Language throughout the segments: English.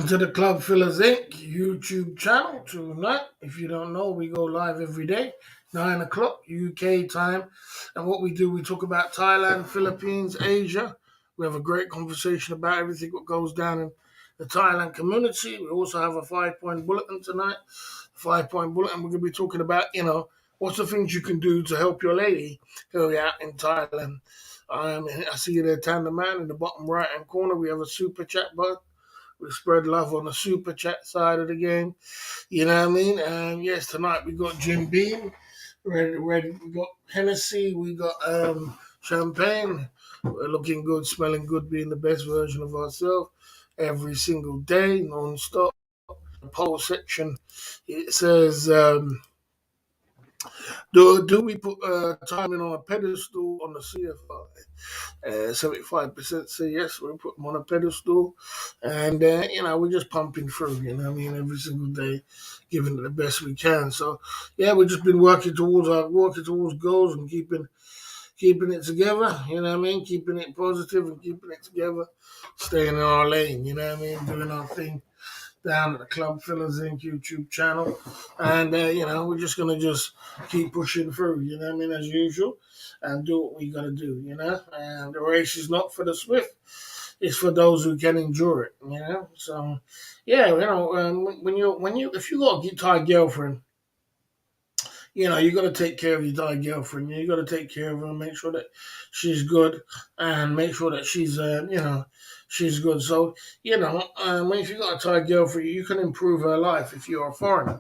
Welcome to the Club Fillers Inc. YouTube channel. Tonight, if you don't know, we go live every day, 9 o'clock UK time. And what we do, we talk about Thailand, Philippines, Asia. We have a great conversation about everything that goes down in the Thailand community. We also have a 5-point bulletin tonight. 5-point bulletin, we're going to be talking about, what's the things you can do to help your lady go out in Thailand. I see you there, Tanda Man, in the bottom right-hand corner. We have a super chat button. We spread love on the super chat side of the game. You know what I mean? And yes, tonight we got Jim Beam. Ready. We got Hennessy. We got champagne. We're looking good, smelling good, being the best version of ourselves every single day, non-stop. The poll section, it says, do we put timing on a pedestal on the CFI? 75% say yes, we'll put them on a pedestal. And, we're just pumping through, every single day, giving it the best we can. So, yeah, we've just been working towards goals and keeping it together, keeping it positive and keeping it together, staying in our lane, doing our thing down at the Club Fillers Inc. YouTube channel. And, we're just going to just keep pushing through, as usual, and do what we got to do, And the race is not for the swift. It's for those who can endure it, So, yeah, if you got a Thai girlfriend, you got to take care of your Thai girlfriend. You got to take care of her, make sure that she's good, and make sure that she's good. So, if you got a Thai girlfriend, you can improve her life if you're a foreigner.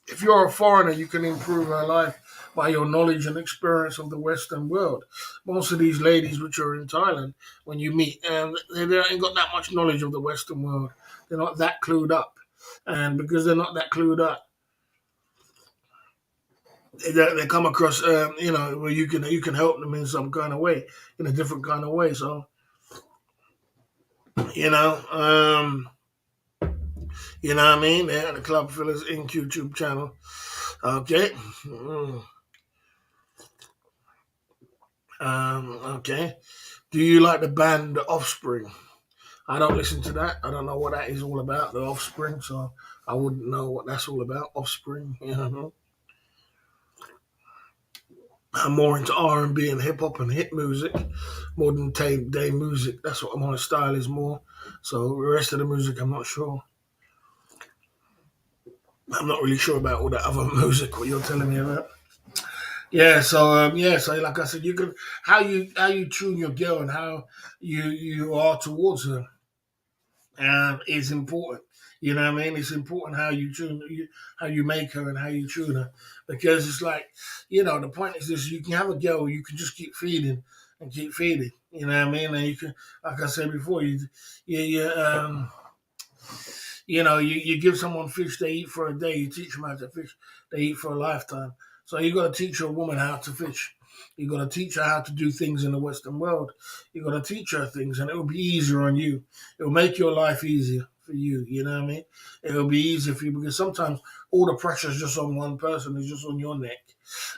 If you're a foreigner, you can improve her life by your knowledge and experience of the Western world. Most of these ladies which are in Thailand, when you meet, they ain't got that much knowledge of the Western world. They're not that clued up. And because they're not that clued up, they come across, where you can help them in some kind of way, in a different kind of way. So, you know, what I mean? They're the Club Fillers Inc. YouTube channel. Okay. Okay. Do you like the band The Offspring? I don't listen to that. I don't know what that is all about, The Offspring, so I wouldn't know what that's all about, Offspring, I'm more into R&B and hip-hop and hit music, more than day music. That's what my style is more. So the rest of the music, I'm not sure. I'm not really sure about all that other music, what you're telling me about. Yeah, so like I said, you can how you tune your girl and how you are towards her is important. You know what I mean? It's important how you how you make her and how you tune her, because it's like, the point is this: you can have a girl, you can just keep feeding and keep feeding. You know what I mean? And you can, like I said before, you give someone fish they eat for a day, you teach them how to fish, they eat for a lifetime. So you got to teach a woman how to fish. You got to teach her how to do things in the Western world. You got to teach her things, and it will be easier on you. It will make your life easier for you. You know what I mean? It will be easier for you, because sometimes all the pressure is just on one person, it's just on your neck,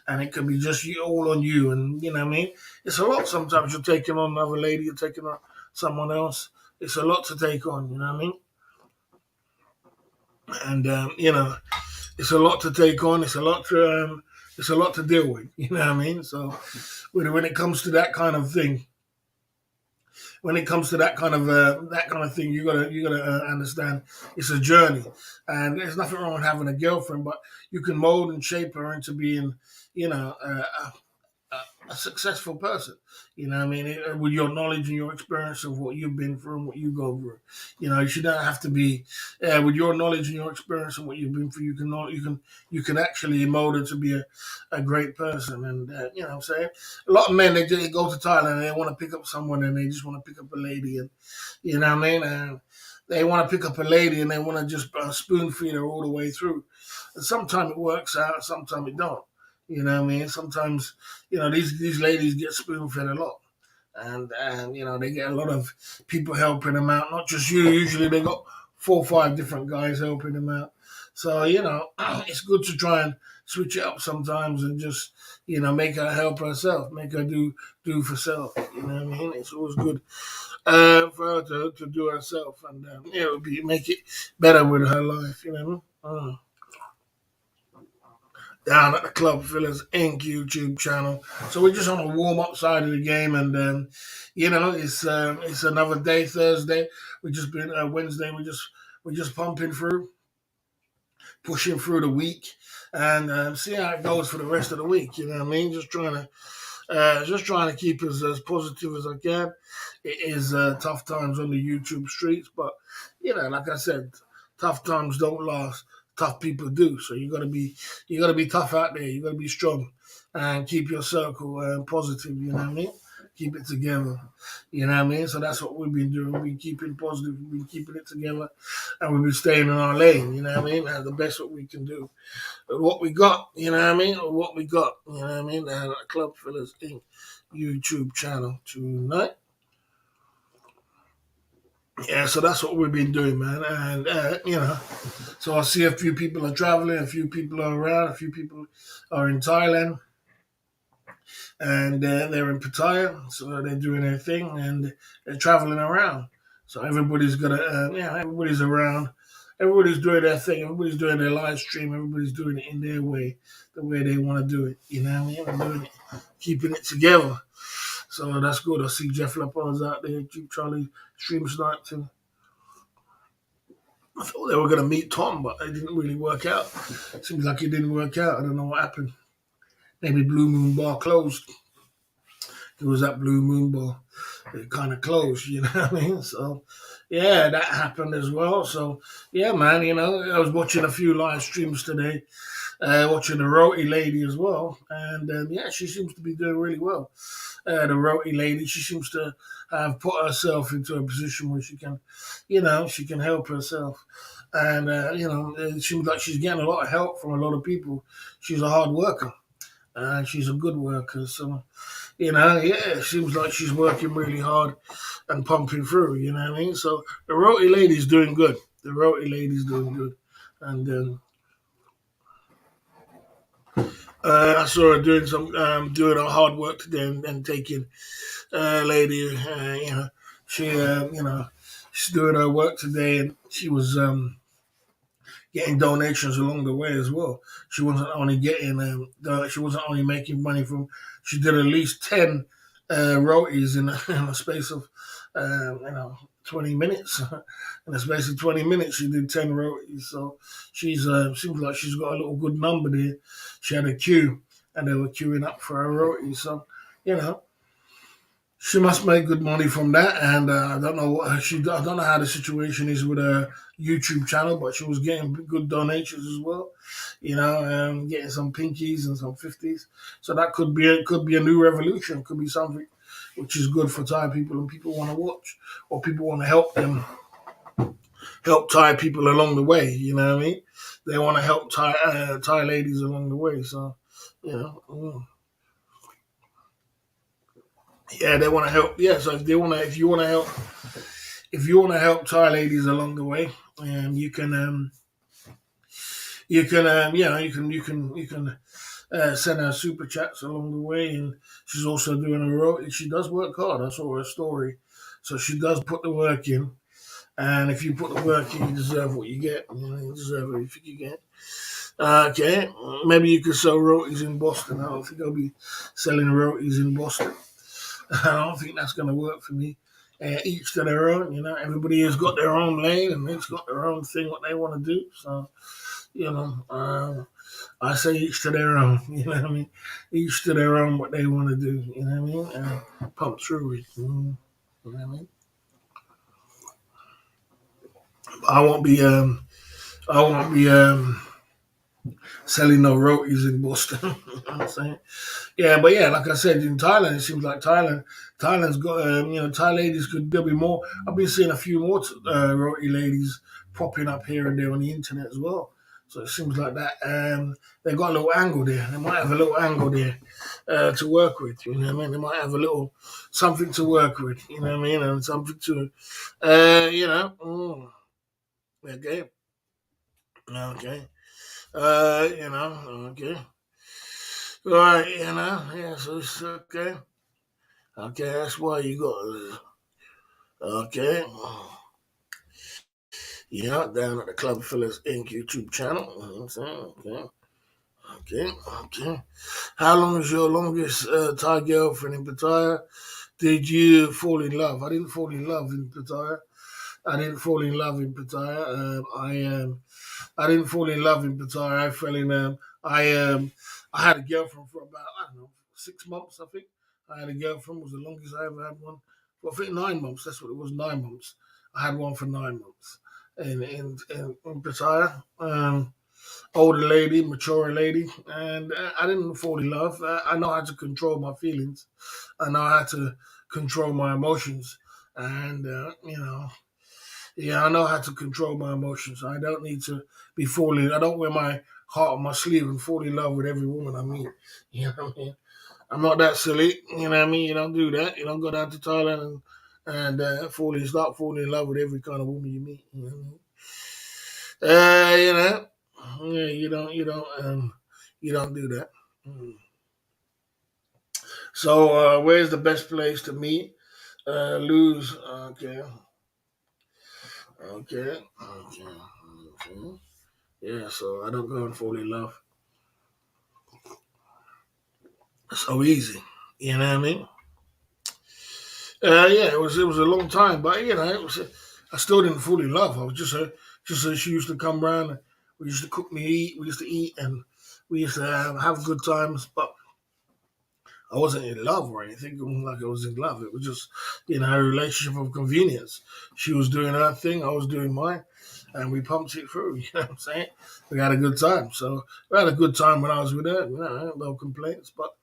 and it can be just all on you. And you know what I mean? It's a lot. Sometimes you're taking on another lady, you're taking on someone else. It's a lot to take on. You know what I mean? And it's a lot to take on. It's a lot to deal with. You know what I mean? So when it comes to that kind of thing, you gotta understand it's a journey, and there's nothing wrong with having a girlfriend, but you can mold and shape her into being, a successful person. You know what I mean? With your knowledge and your experience of what you've been through and what you go through. You should not have to be, with your knowledge and your experience and what you've been through, you can actually mold it to be a great person. And, you know what I'm saying? A lot of men, they go to Thailand and they want to pick up someone, and they just want to pick up a lady. And, you know what I mean? And they want to pick up a lady and they want to just spoon feed her all the way through. And sometimes it works out, sometimes it don't. You know what I mean? Sometimes, these ladies get spoon fed a lot. And they get a lot of people helping them out, not just you. Usually they got 4 or 5 different guys helping them out. So, it's good to try and switch it up sometimes and just make her help herself, make her do for self. You know what I mean? It's always good for her to do herself, and it would be make it better with her life. You know. Down at the Club Fillers Inc. YouTube channel. So we're just on the warm up side of the game, and it's another day, Thursday. We just been Wednesday. We just pumping through, pushing through the week, and see how it goes for the rest of the week. You know what I mean? Just trying to keep as positive as I can. It is tough times on the YouTube streets, but like I said, tough times don't last. Tough people do. So you gotta be tough out there. You gotta be strong and keep your circle positive. You know what I mean? Keep it together. You know what I mean? So that's what we've been doing. We've been keeping positive. We've been keeping it together, and we've been staying in our lane. You know what I mean? That's the best what we can do what we got, you know what I mean? Or what we got, you know what I mean? Club Fillers Inc. YouTube channel tonight. Yeah, so that's what we've been doing, man. And, so I see a few people are traveling, a few people are around, a few people are in Thailand, and they're in Pattaya, so they're doing their thing, and they're traveling around. So everybody's around. Everybody's doing their thing. Everybody's doing their live stream. Everybody's doing it in their way, the way they want to do it. You know what I mean? They're doing it, keeping it together. So that's good. I see Jeff Laporte's out there, Charlie Stream tonight too. I thought they were going to meet Tom, but it didn't really work out. Seems like it didn't work out. I don't know what happened. Maybe Blue Moon Bar closed. It was that Blue Moon Bar. It kind of closed, you know what I mean? So, yeah, that happened as well. So, yeah, man, I was watching a few live streams today, watching the Roti lady as well. And, she seems to be doing really well. The Roti lady, she seems to have put herself into a position where she can help herself. And, it seems like she's getting a lot of help from a lot of people. She's a hard worker. And she's a good worker. So, it seems like she's working really hard and pumping through, you know what I mean? So the Roti lady's doing good. The Roti lady's doing good. And I saw her doing her hard work today and taking lady, she's doing her work today, and she was getting donations along the way as well. She wasn't only she wasn't only making money from. She did at least 10 rotis in a space of 20 minutes. In a space of 20 minutes, she did 10 rotis. So she's seems like she's got a little good number there. She had a queue, and they were queuing up for her rotis. So you know she must make good money from that, and I don't know I don't know how the situation is with her YouTube channel, but she was getting good donations as well. Getting some pinkies and some 50s. So that could be a new revolution. Could be something which is good for Thai people, and people want to watch, or people want to help Thai people along the way. You know what I mean? They want to help Thai ladies along the way. So you know. Yeah, they want to help. Yeah, so if you want to help Thai ladies along the way, you can send her super chats along the way, and she's also doing a role. She does work hard. I saw her story, so she does put the work in. And if you put the work in, you deserve what you get. You deserve everything you get. Okay, maybe you could sell rotis in Boston. I don't think I'll be selling rotis in Boston. I don't think that's going to work for me. Each to their own, everybody has got their own lane and it's got their own thing, what they want to do. So, I say each to their own, you know what I mean? Each to their own, what they want to do, you know what I mean? Pump through it, you know what I mean? I won't be, I won't be, selling no rotis in Boston. You know what I'm saying? Yeah, but yeah, like I said, in Thailand, it seems like Thailand's got, Thai ladies there'll be more. I've been seeing a few more roti ladies popping up here and there on the internet as well. So it seems like that. They've got a little angle there. They might have a little angle there to work with. You know what I mean? They might have a little something to work with. You know what I mean? And something to, okay. Okay. Okay. All right, yeah, so it's okay. Okay, that's why you got, okay. Yeah, down at the Club Fillers Inc. YouTube channel. You know what I'm saying? Okay. Okay, okay. How long is your longest Thai girlfriend in Pattaya? Did you fall in love? I didn't fall in love in Pattaya. I didn't fall in love in Pattaya. I didn't fall in love in Pattaya. I fell in. I had a girlfriend for about, I don't know, 6 months. I think I had a girlfriend. Was the longest I ever had one. Well, I think 9 months. That's what it was. 9 months. I had one for 9 months. In Pattaya. Older lady, mature lady, and I didn't fall in love. I know how to control my feelings. I know how to control my emotions, and yeah, I know how to control my emotions. I don't need to be falling. I don't wear my heart on my sleeve and fall in love with every woman I meet. You know what I mean? I'm not that silly. You know what I mean? You don't do that. You don't go down to Thailand and start falling in love with every kind of woman you meet. You know what I mean? You know, yeah, you don't do that. Mm. So, where's the best place to meet? Lose. Okay, okay. Yeah, so I don't go and fall in love so easy. You know what I mean? Yeah, it was a long time, but I still didn't fall in love. I was just she used to come round. And we used to cook me eat. We used to eat, and we used to have good times. But I wasn't in love or anything. It wasn't like I was in love. It was just, a relationship of convenience. She was doing her thing, I was doing mine, and we pumped it through. You know what I'm saying? We had a good time. So we had a good time when I was with her. No complaints. But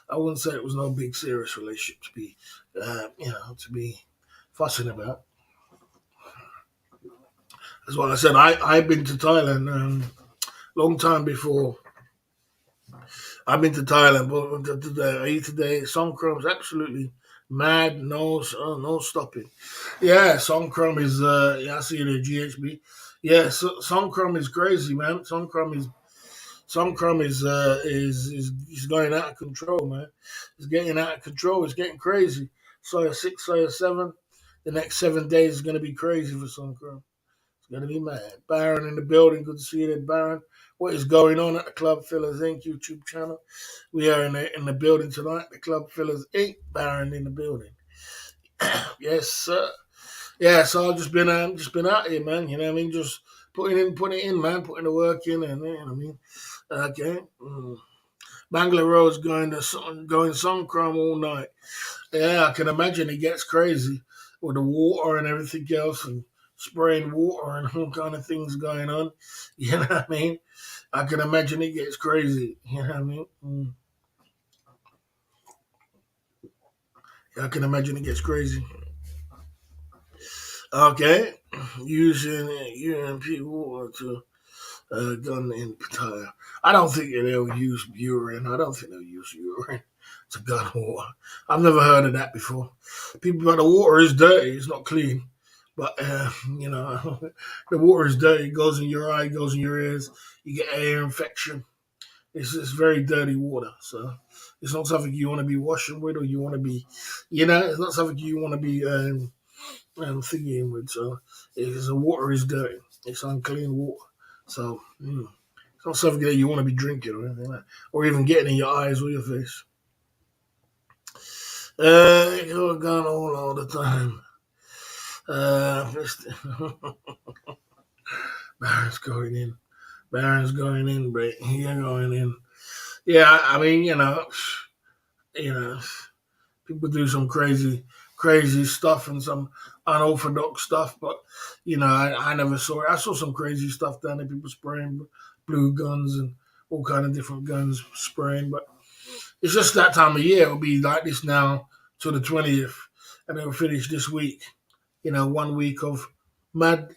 I wouldn't say it was no big serious relationship to be fussing about. That's why I said I've been to Thailand long time before. I've been to Thailand, but I eat today. Songkram's absolutely mad. No stopping. Yeah, Songkram is. Yeah, I see it at GHB. Yeah, Songkram is crazy, man. Songkram is going out of control, man. It's getting out of control. It's getting crazy. Soya 6, Soya 7. The next 7 days is going to be crazy for Songkram. Gonna be mad. Baron in the building. Good to see you there, Baron. What is going on at the Club Fillers Inc. YouTube channel? We are in the building tonight. The Club Fillers Inc. Baron in the building. Yes, sir. Yeah, so I've just been out here, man. You know what I mean? Just putting it in, man. Putting the work in, and you know what I mean. Okay. Bangalore Road's going Songkram all night. Yeah, I can imagine it gets crazy with the water and everything else and spraying water and all kind of things going on. You know what I mean? I can imagine it gets crazy. You know what I mean? I can imagine it gets crazy. Okay. Using UMP water to gun in Pattaya. I don't think they'll use urine. I don't think they'll use urine to gun water. I've never heard of that before. People, but the water is dirty. It's not clean. But the water is dirty. It goes in your eye, goes in your ears. You get an ear infection. It's very dirty water. So it's not something you want to be washing with, or you want to be, it's not something you want to be thinking with. So it's the water is dirty. It's unclean water. So it's not something that you want to be drinking or anything like that, or even getting in your eyes or your face. You're gone all the time. Baron's going in. Baron's going in, Brett. You're going in. Yeah, I mean, you know, people do some crazy stuff and some unorthodox stuff, but I never saw it. I saw some crazy stuff down there. People spraying blue guns and all kind of different guns spraying, but it's just that time of year. It'll be like this now till the 20th, and it'll finish this week. 1 week of mad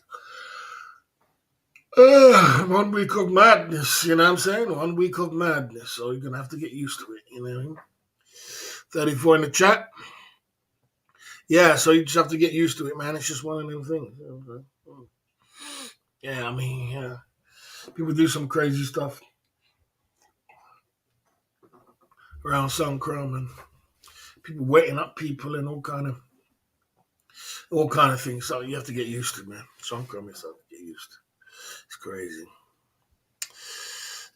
1 week of madness, you know what I'm saying? 1 week of madness. So you're gonna have to get used to it, you know. 34 in the chat. Yeah, so you just have to get used to it, man. It's just one of them things. Yeah, I mean, yeah. People do some crazy stuff around Sun Chrome and people wetting up people and all kind of things. So you have to get used to, man. Sun Chrome is something to get used to. It's crazy.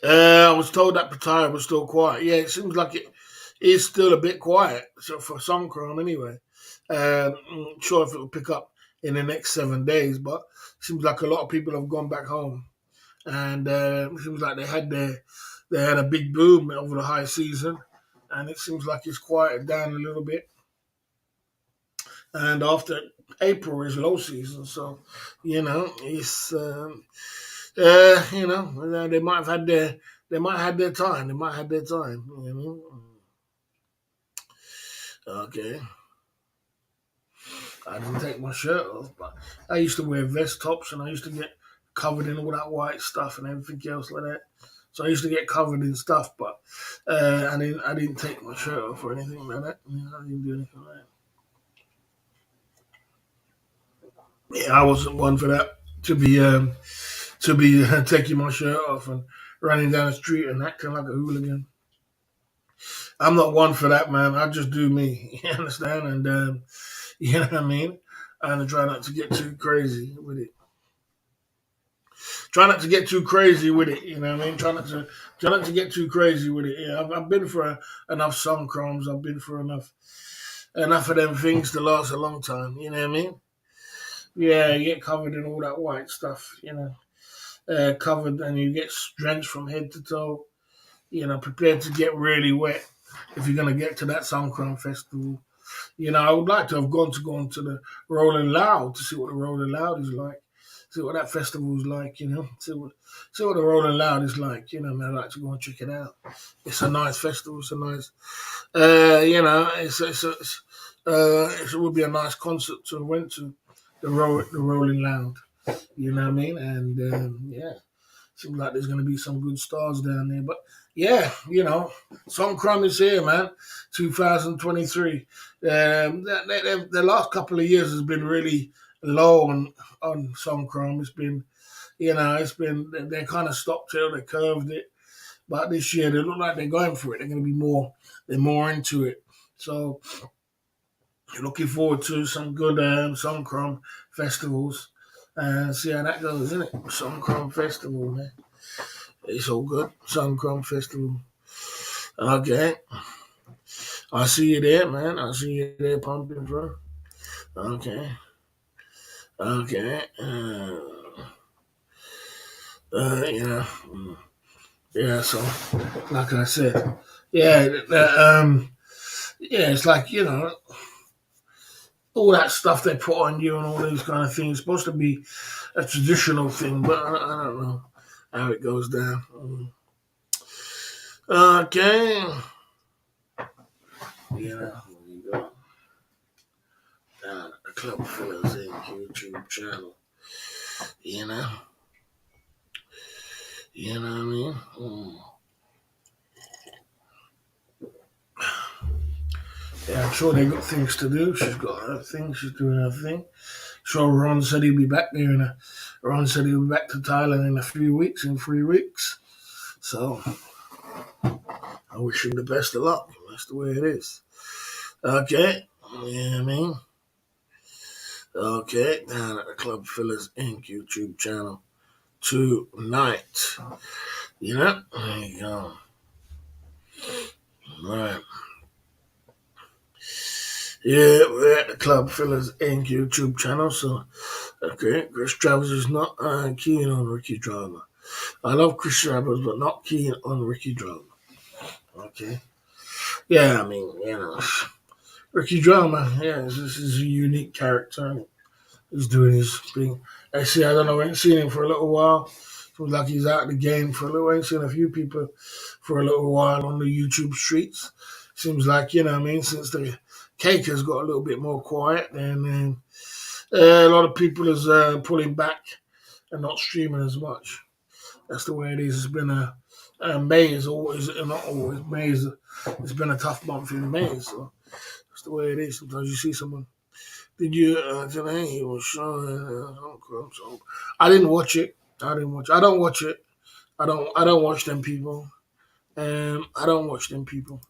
I was told that Pattaya was still quiet. Yeah, it seems like it is still a bit quiet. So for Sun Chrome, anyway. I'm not sure if it will pick up in the next 7 days, but it seems like a lot of people have gone back home, and it seems like they had a big boom over the high season, and it seems like it's quieted down a little bit. And after April is low season, so it's they might have had their time. They might have had their time. Okay. I didn't take my shirt off, but I used to wear vest tops and I used to get covered in all that white stuff and everything else like that. So I used to get covered in stuff, but I didn't take my shirt off or anything like that. I didn't do anything like that. Yeah, I wasn't one for that to be taking my shirt off and running down the street and acting like a hooligan. I'm not one for that, man. I just do me. You understand? And you know what I mean? And I try not to get too crazy with it. Try not to get too crazy with it. You know what I mean? Try not to get too crazy with it. Yeah, I've been for enough sun chromes. I've been for enough of them things to last a long time. You know what I mean? Yeah, you get covered in all that white stuff. Covered and you get drenched from head to toe. Prepared to get really wet if you're gonna get to that sun chrome festival. I would like to have gone to the Rolling Loud to see what the Rolling Loud is like, see what that festival is like. See what the Rolling Loud is like. Man, I'd like to go and check it out. It's a nice festival. It's a nice, it would be a nice concert to have went to the Rolling Loud. You know what I mean? And yeah. Seems like there's going to be some good stars down there. But yeah, Songkran is here, man. 2023. The last couple of years has been really low on Songkran. It's been they kind of stopped it, they curved it. But this year they look like they're going for it. They're going to be they're more into it. So looking forward to some good Songkran festivals and see how that goes, isn't it? Songkran Festival, man. It's all good. Songkran Festival. Okay. I see you there, man. I see you there pumping, bro. Okay. Okay. Yeah. Yeah, so, like I said, yeah, yeah, it's like, all that stuff they put on you and all these kind of things. It's supposed to be a traditional thing, but I don't know how it goes down. Okay. There you go. The Club Fillers Inc. YouTube channel. You know? You know what I mean? Yeah, I'm sure they got things to do. She's got her thing. She's doing her thing. Sure, Ron said he'll be back there Ron said he'll be back to Thailand in a few weeks, in 3 weeks. So I wish him the best of luck. That's the way it is. Okay. Yeah, I mean. Okay, down at the Club Fillers Inc. YouTube channel tonight. There you go. Right. Yeah, we're at the Club Fillers Inc. YouTube channel. So, okay, Chris Travers is not keen on Ricky Drama. I love Chris Travers, but not keen on Ricky Drama. Okay. Yeah, I mean, Ricky Drama, yeah, this is a unique character. He's doing his thing. Actually, I don't know, I ain't seen him for a little while. Seems like he's out of the game for a little while. I ain't seen a few people for a little while on the YouTube streets. Seems like, since the cake has got a little bit more quiet, and a lot of people is pulling back and not streaming as much. That's the way it is. It's been May is always, not always, May is, it's been a tough month in May, so that's the way it is. Sometimes you see someone. Did you today? He was showing. So I didn't watch it. I don't watch it. I don't watch them people. I don't watch them people.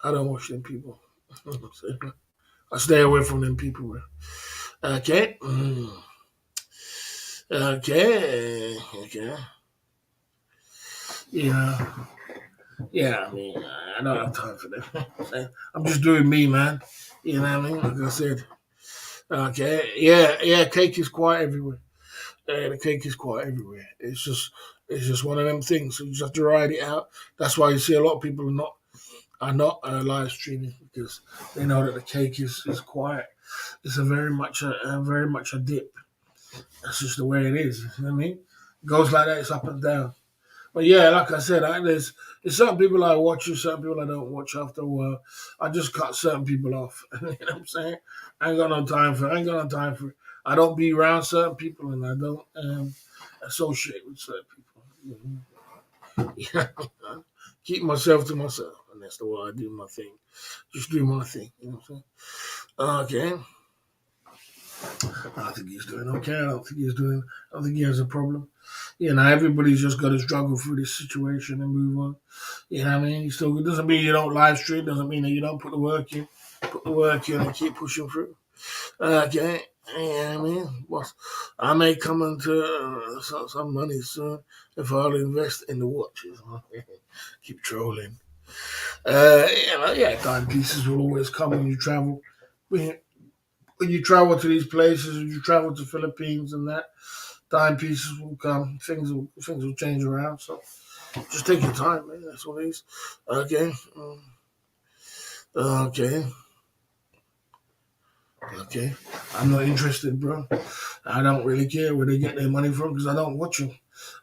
I don't watch them people. I stay away from them people. Okay. Okay. Okay. Yeah. Yeah. I mean, I don't have time for them. I'm just doing me, man. You know what I mean? Like I said. Okay. Yeah. Yeah. Cake is quite everywhere. The cake is quite everywhere. It's just one of them things. So you just have to ride it out. That's why you see a lot of people are not live streaming because they know that the cake is quiet. It's a very much a dip. That's just the way it is. You know what I mean? It goes like that. It's up and down. But yeah, like I said, there's certain people I watch and certain people I don't watch after a while. I just cut certain people off. You know what I'm saying? I ain't got no time for it. I ain't got no time for it. I don't be around certain people and I don't associate with certain people. Yeah. Keep myself to myself. And that's the way I do my thing. Just do my thing. You know what I'm saying? Okay. I think he's doing okay. I don't think he has a problem. You know, everybody's just got to struggle through this situation and move on. You know what I mean? You still, it doesn't mean you don't live stream, doesn't mean that you don't put the work in. Put the work in and keep pushing through. Okay. Yeah, I mean, well, I may come into some money soon if I'll invest in the watches. Keep trolling. Yeah, timepieces will always come when you travel. When when you travel to these places, when you travel to Philippines and that, timepieces will come. Things will change around. So just take your time, man. That's what it is. Okay. Okay. Okay. I'm not interested, bro. I don't really care where they get their money from because I don't watch them.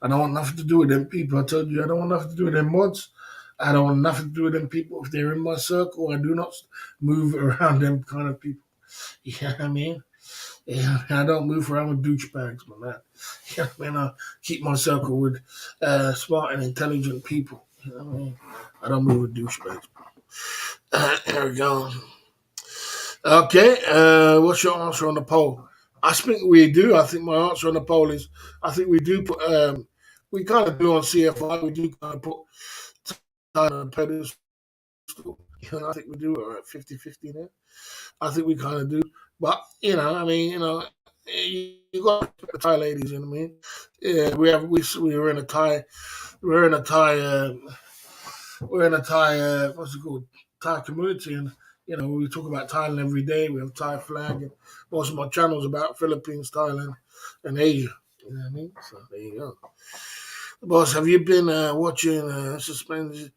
I don't want nothing to do with them people. I told you I don't want nothing to do with them mods. I don't want nothing to do with them people. If they're in my circle, I do not move around them kind of people. You know what I mean? Yeah, I don't move around with douchebags, my man. Yeah, I mean, I keep my circle with smart and intelligent people. You know what I mean? I don't move with douchebags. There we go. Okay, what's your answer on the poll? I think we do. I think my answer on the poll is I think we do put, we kind of do on CFI, we do kind of put time on pedestal. You know, I think we do it at 50-50 there. I think we kind of do. But, I mean, you got the Thai ladies, you know what I mean? Yeah, we were in a Thai, we're in a Thai, we're in a Thai, what's it called? Thai community. And, we talk about Thailand every day. We have Thai flag. And most of my channels about Philippines, Thailand, and Asia. You know what I mean? So there you go. Boss, have you been watching Suspended?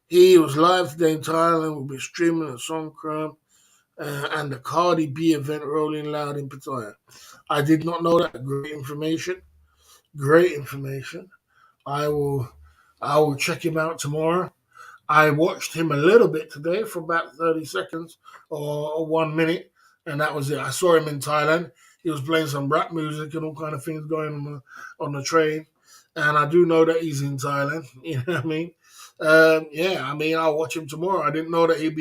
He was live today in Thailand. We'll be streaming a song crime and the Cardi B event rolling loud in Pattaya. I did not know that. Great information. Great information. I will I will check him out tomorrow. I watched him a little bit today for about 30 seconds or 1 minute, and that was it. I saw him in Thailand. He was playing some rap music and all kind of things going on the train. And I do know that he's in Thailand. You know what I mean? Yeah, I mean, I'll watch him tomorrow. I didn't know that he'd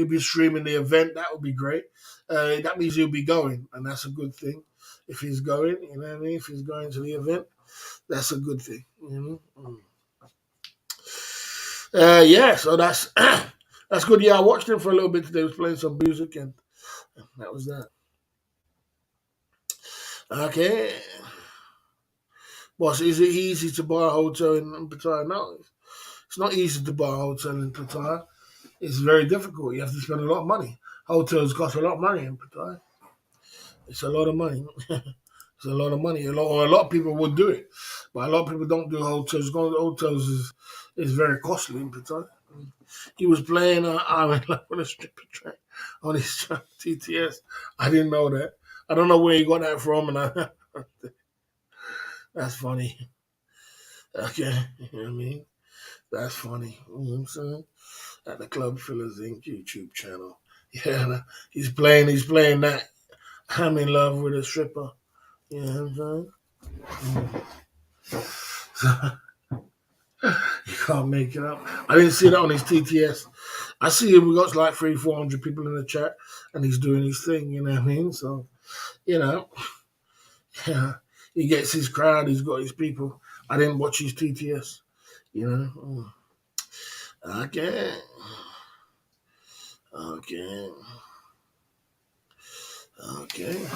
be streaming the event. That would be great. That means he'll be going, and that's a good thing. If he's going, you know what I mean? If he's going to the event, that's a good thing. You know? Yeah, so that's that's good. Yeah, I watched him for a little bit today. He was playing some music, and that was that. Okay, boss, is it easy to buy a hotel in Pattaya? No, it's not easy to buy a hotel in Pattaya. It's very difficult. You have to spend a lot of money. Hotels cost a lot of money in Pattaya. It's a lot of money. It's a lot of money. A lot of people would do it, but a lot of people don't do hotels. Going to hotels is very costly in Pattaya. He was playing I'm in love with a stripper track on his TTS. I didn't know that. I don't know where he got that from, and that's funny. Okay, you know what I mean? That's funny. You know what I'm saying? At the Club Fillers Inc. YouTube channel. Yeah, he's playing that. I'm in love with a stripper. You know what I'm saying? You can't make it up. I didn't see that on his TTS. I see him. We got like 300-400 people in the chat, and he's doing his thing. You know what I mean? So, you know, yeah, he gets his crowd. He's got his people. I didn't watch his TTS. You know. Okay. Okay. Okay.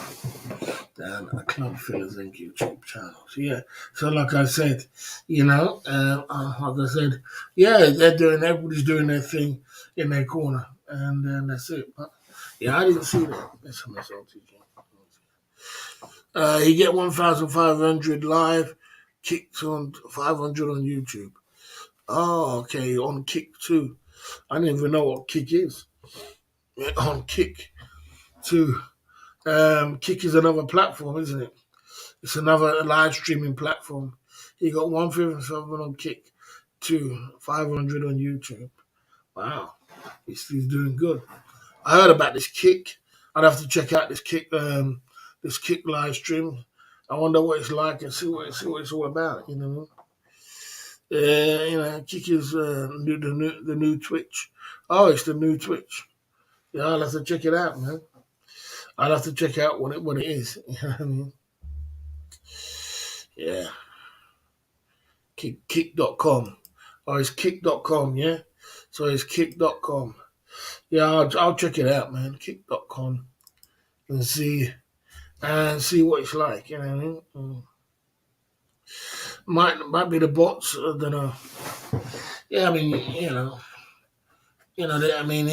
And a club fillers and YouTube channels. Yeah. So like I said, like I said, yeah, everybody's doing their thing in their corner, and that's it. But yeah, I didn't see that. That's myself teaching. You get 1,500 live, kicked on 500 on YouTube. Oh, okay, on Kick too. I didn't even know what Kick is. Yeah, on Kick too. Kick is another platform, isn't it? It's another live streaming platform. He got 157 on Kick, 500 on YouTube. Wow, he's doing good. I heard about this Kick. I'd have to check out this Kick live stream. I wonder what it's like and see what it's all about. You know, Kick is the new Twitch. Oh, it's the new Twitch. Yeah, I'll have to check it out, man. I'll have to check out what it is. You know what I mean? Yeah. Kick.com. Oh, it's kick.com, yeah? So it's kick.com. Yeah, I'll check it out, man. Kick.com and see what it's like, you know what I mean? Might be the bots, I don't know. Yeah, I mean, I mean,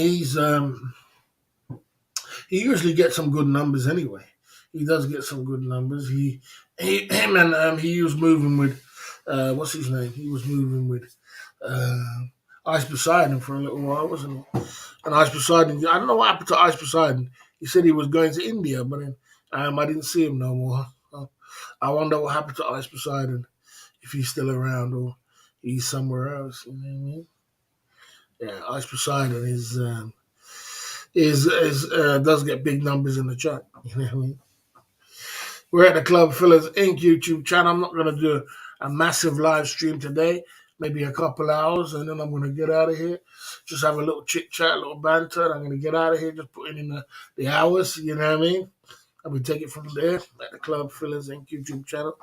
he usually gets some good numbers anyway. He does get some good numbers. Him and he was moving with what's his name? He was moving with Ice Poseidon for a little while, wasn't he? And Ice Poseidon, I don't know what happened to Ice Poseidon. He said he was going to India, but then I didn't see him no more. So I wonder what happened to Ice Poseidon, if he's still around or he's somewhere else. You know what I mean? Yeah, Ice Poseidon does get big numbers in the chat. You know what I mean? We're at the Club Fillers Inc. YouTube channel. I'm not going to do a massive live stream today, maybe a couple hours, and then I'm going to get out of here. Just have a little chit chat, a little banter, and I'm going to get out of here, just putting in the hours, you know what I mean? And we take it from there at the Club Fillers Inc. YouTube channel.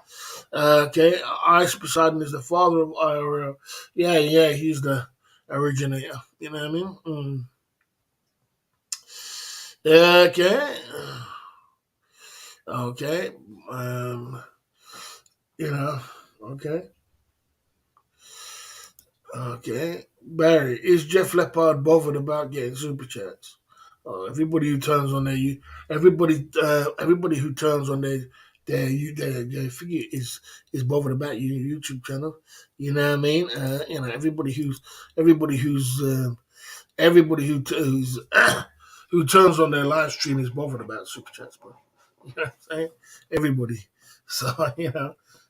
Okay, Ice Poseidon is the father of IRL. Yeah, he's the originator, you know what I mean? Okay. Okay. Um, you know, okay. Okay. Barry, is Jeff Leppard bothered about getting super chats? Everybody who turns on everybody who turns on their figure is bothered about your YouTube channel. You know what I mean? Everybody who's who turns on their live stream is bothered about super chats, bro. You know what I'm saying? Everybody. So,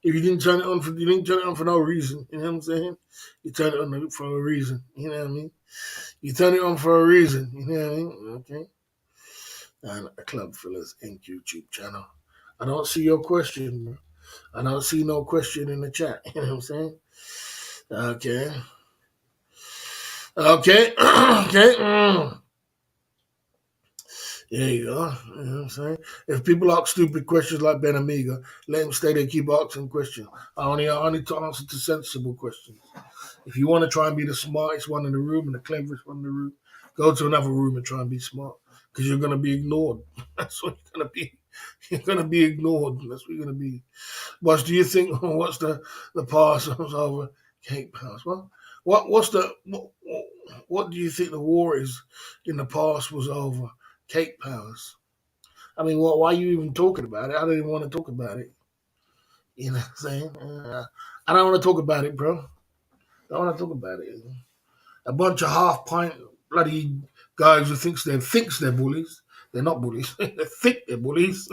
if you didn't turn it on for no reason. You know what I'm saying? You turn it on for a reason. You know what I mean? You turn it on for a reason. You know what I mean? Okay. And a Club Fillers Inc. YouTube channel. I don't see your question, bro. I don't see no question in the chat. You know what I'm saying? Okay. Okay. Okay. There you go. You know what I'm saying? If people ask stupid questions like Ben Amiga, let them stay there, keep asking questions. I only to answer to sensible questions. If you want to try and be the smartest one in the room and the cleverest one in the room, go to another room and try and be smart. Because you're gonna be ignored. That's what you're gonna be. You're gonna be ignored. That's what you're gonna be. What do you think? What's the pass over Cape Pass? Well, what do you think the war is in the past was over? Cape Powers. I mean, why are you even talking about it? I don't even want to talk about it. You know what I'm saying? I don't want to talk about it, bro. I don't want to talk about it. A bunch of half pint bloody guys who thinks they're bullies. They're not bullies. They think they're bullies.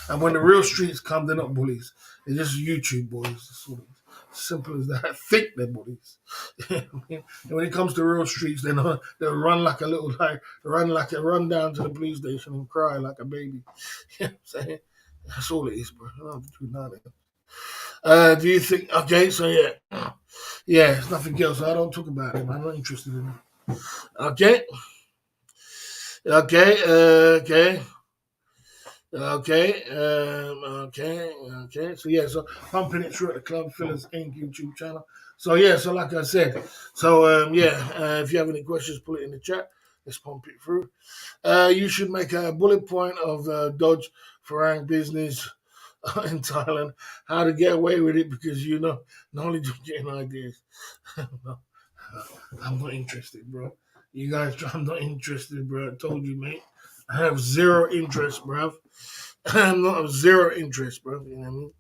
And when the real streets come, they're not bullies. They're just YouTube boys. It's sort of simple as that. Think they're bullies. And when it comes to real streets, they'll run like a little run down to the police station and cry like a baby. You know what I'm saying? That's all it is, bro. I don't have to do nothing. Do you think? Okay, so yeah, it's nothing else. I don't talk about it. I'm not interested in it. Okay, okay. Okay, okay. So yeah, so pumping it through at the Club Fillers Inc. YouTube channel. So yeah, so like I said, so if you have any questions, put it in the chat. Let's pump it through. You should make a bullet point of Dodge Farang business in Thailand, how to get away with it because not only just getting ideas. No, I'm not interested, bro. You guys, I'm not interested, bro. I told you, mate. I have zero interest, bro. I'm not of zero interest, bro. You know what I mean?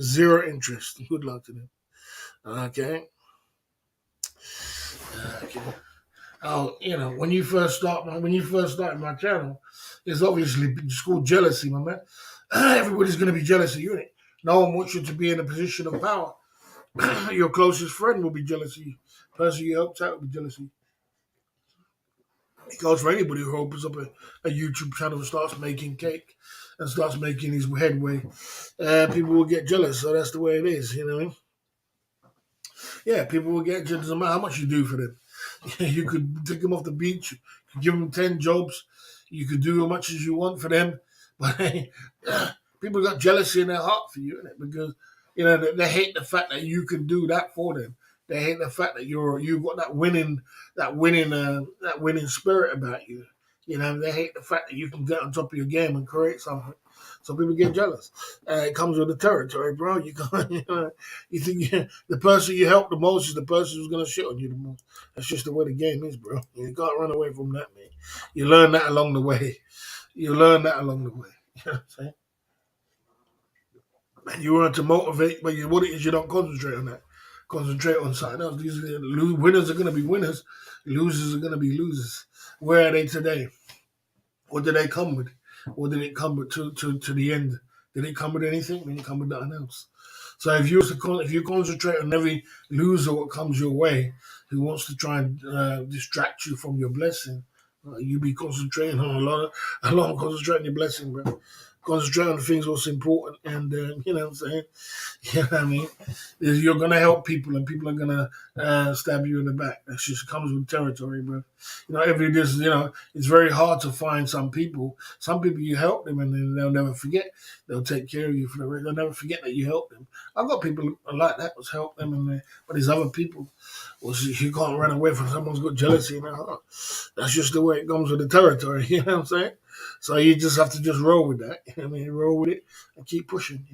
Zero interest. Good luck to them. Okay. Okay. Oh, when you first started my channel, it's obviously it's called jealousy, my man. Everybody's gonna be jealous of you, innit? No one wants you to be in a position of power. Your closest friend will be jealous of you. Person you helped out will be jealous of you. It goes for anybody who opens up a YouTube channel and starts making cake and starts making his headway. People will get jealous, so that's the way it is, you know what I mean? Yeah, people will get jealous no matter how much you do for them. You could take them off the beach, you could give them 10 jobs, you could do as much as you want for them, but people got jealousy in their heart for you, innit? Because they hate the fact that you can do that for them. They hate the fact that you've got that winning spirit about you. They hate the fact that you can get on top of your game and create something. So people get jealous. It comes with the territory, bro. You can't, you think the person you help the most is the person who's gonna shit on you the most. That's just the way the game is, bro. You can't run away from that, man. You learn that along the way. You learn that along the way. You know what I'm saying? And you learn to motivate, but what it is, you don't concentrate on that. Concentrate on something else. Winners are going to be winners. Losers are going to be losers. Where are they today? What did they come with? What did it come with to the end? Did it come with anything? Did it come with nothing else? So if you concentrate on every loser what comes your way, who wants to try and distract you from your blessing, you be concentrating on a lot of concentrating your blessing, bro. Concentrate on the things what's important, and you know what I'm saying. You know what I mean? You're gonna help people, and people are gonna stab you in the back. That just comes with territory, bro. It's very hard to find some people. Some people you help them, and then they'll never forget. They'll take care of you for the rest. They'll never forget that you helped them. I've got people like that was help them, but these other people, you can't run away from someone's got jealousy in their heart. That's just the way it comes with the territory. You know what I'm saying? So you just have to just roll with that. I mean, roll with it and keep pushing.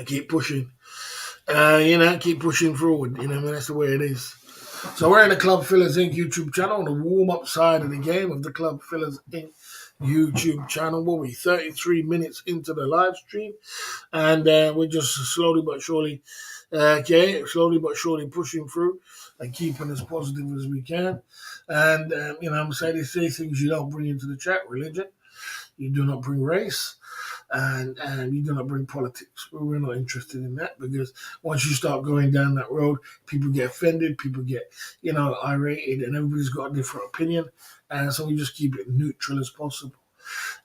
Keep pushing. Keep pushing forward. I mean, that's the way it is. So we're in the Club Fillers Inc. YouTube channel on the warm-up side of the game of the Club Fillers Inc. YouTube channel. We'll be 33 minutes into the live stream, and we're just slowly but surely pushing through and keeping as positive as we can. And I'm saying they say things you don't bring into the chat: religion, you do not bring race, and you do not bring politics. We're not interested in that because once you start going down that road, people get offended, people get irate, and everybody's got a different opinion, and so we just keep it neutral as possible.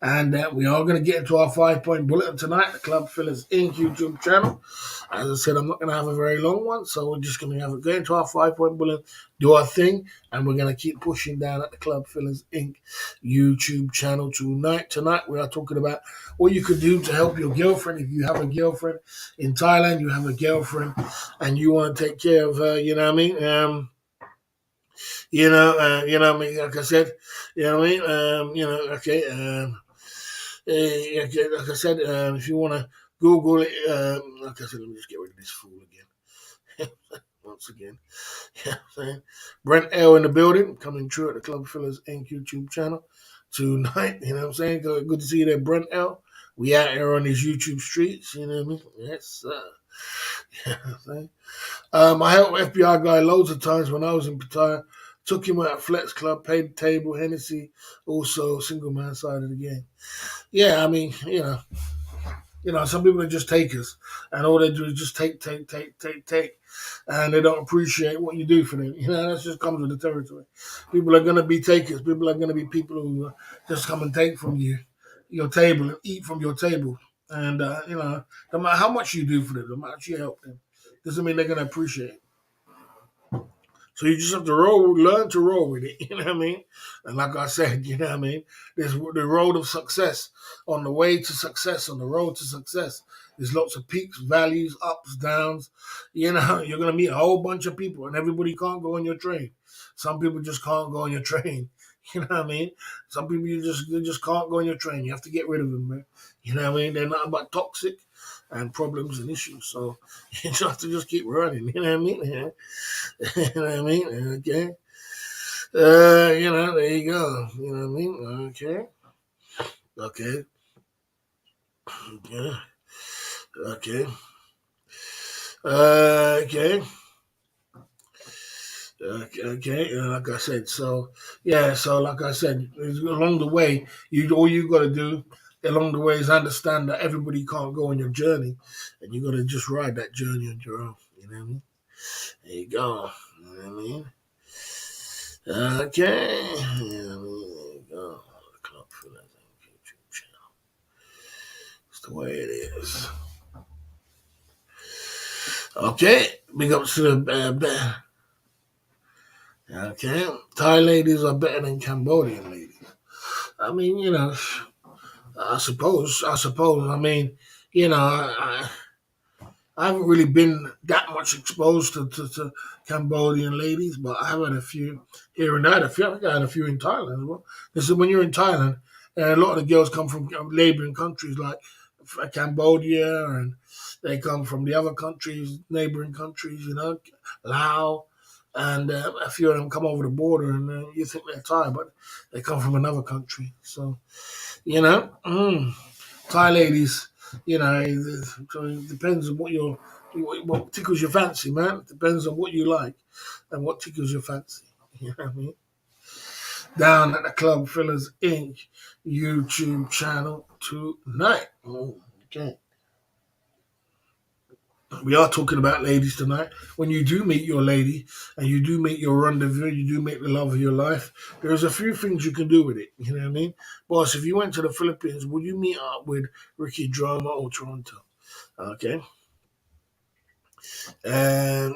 And we are going to get into our 5 point bulletin tonight, the Club Fillers Inc. YouTube channel. As I said, I'm not going to have a very long one, so we're just going to go into our 5 point bulletin, do our thing, and we're going to keep pushing down at the Club Fillers Inc. YouTube channel tonight. Tonight, we are talking about what you could do to help your girlfriend. If you have a girlfriend in Thailand, you have a girlfriend, and you want to take care of her, you know what I mean? What I mean, like I said, you know what I mean. Okay. Okay, like I said, if you want to Google it, like I said, let me just get rid of this fool again. Once again, yeah, I'm saying Brent L in the building, coming true at the Club Fillers Inc. YouTube channel tonight. You know what I'm saying? Good to see you there, Brent L. We out here on these YouTube streets. You know what I mean? Yes, yeah, I'm saying. I helped FBI guy loads of times when I was in Pattaya. Took him out at Flex Club, paid the table, Hennessy, also single man side of the game. Yeah, I mean, some people are just takers, and all they do is just take, and they don't appreciate what you do for them. That just comes with the territory. People are going to be takers. People are going to be people who just come and take from your table, and eat from your table. And, no matter how much you do for them, no matter how much you help them, doesn't mean they're going to appreciate it. So you just have to learn to roll with it. You know what I mean? And like I said, you know what I mean. There's the road of success. On the way to success, on the road to success, there's lots of peaks, valleys, ups, downs. You know, you're gonna meet a whole bunch of people, and everybody can't go on your train. Some people just can't go on your train. You know what I mean? Some people you just can't go on your train. You have to get rid of them, man. You know what I mean? They're nothing but toxic and problems and issues. So you just have to just keep running. You know what I mean? Yeah. You know what I mean? Okay. There you go. You know what I mean? Okay. Okay. Okay. Okay. Okay. Okay. Like I said, so yeah. So like I said, along the way, you all you got to do along the way is understand that everybody can't go on your journey, and you got to just ride that journey on your own. You know what I mean? There you go. You know what I mean? Okay. You know what I mean? There you go. Club for that YouTube channel. It's the way it is. Okay. Big ups to the okay. Thai ladies are better than Cambodian ladies. I mean, I suppose. I mean, I haven't really been that much exposed to Cambodian ladies, but I have had a few here and there. I think I had a few in Thailand as well. Because when you're in Thailand, a lot of the girls come from neighboring countries like Cambodia, and they come from the other countries, neighboring countries, Laos, and a few of them come over the border, and you think they're Thai, but they come from another country. So, you know. Thai ladies, so it depends on what tickles your fancy, man. It depends on what you like and what tickles your fancy. You know what I mean? Down at the Club Fillers Inc. YouTube channel tonight. Okay. We are talking about ladies tonight. When you do meet your lady and you do meet your rendezvous, you do meet the love of your life, there's a few things you can do with it. You know what I mean? Boss, if you went to the Philippines, would you meet up with Ricky Drama or Toronto? Okay. And,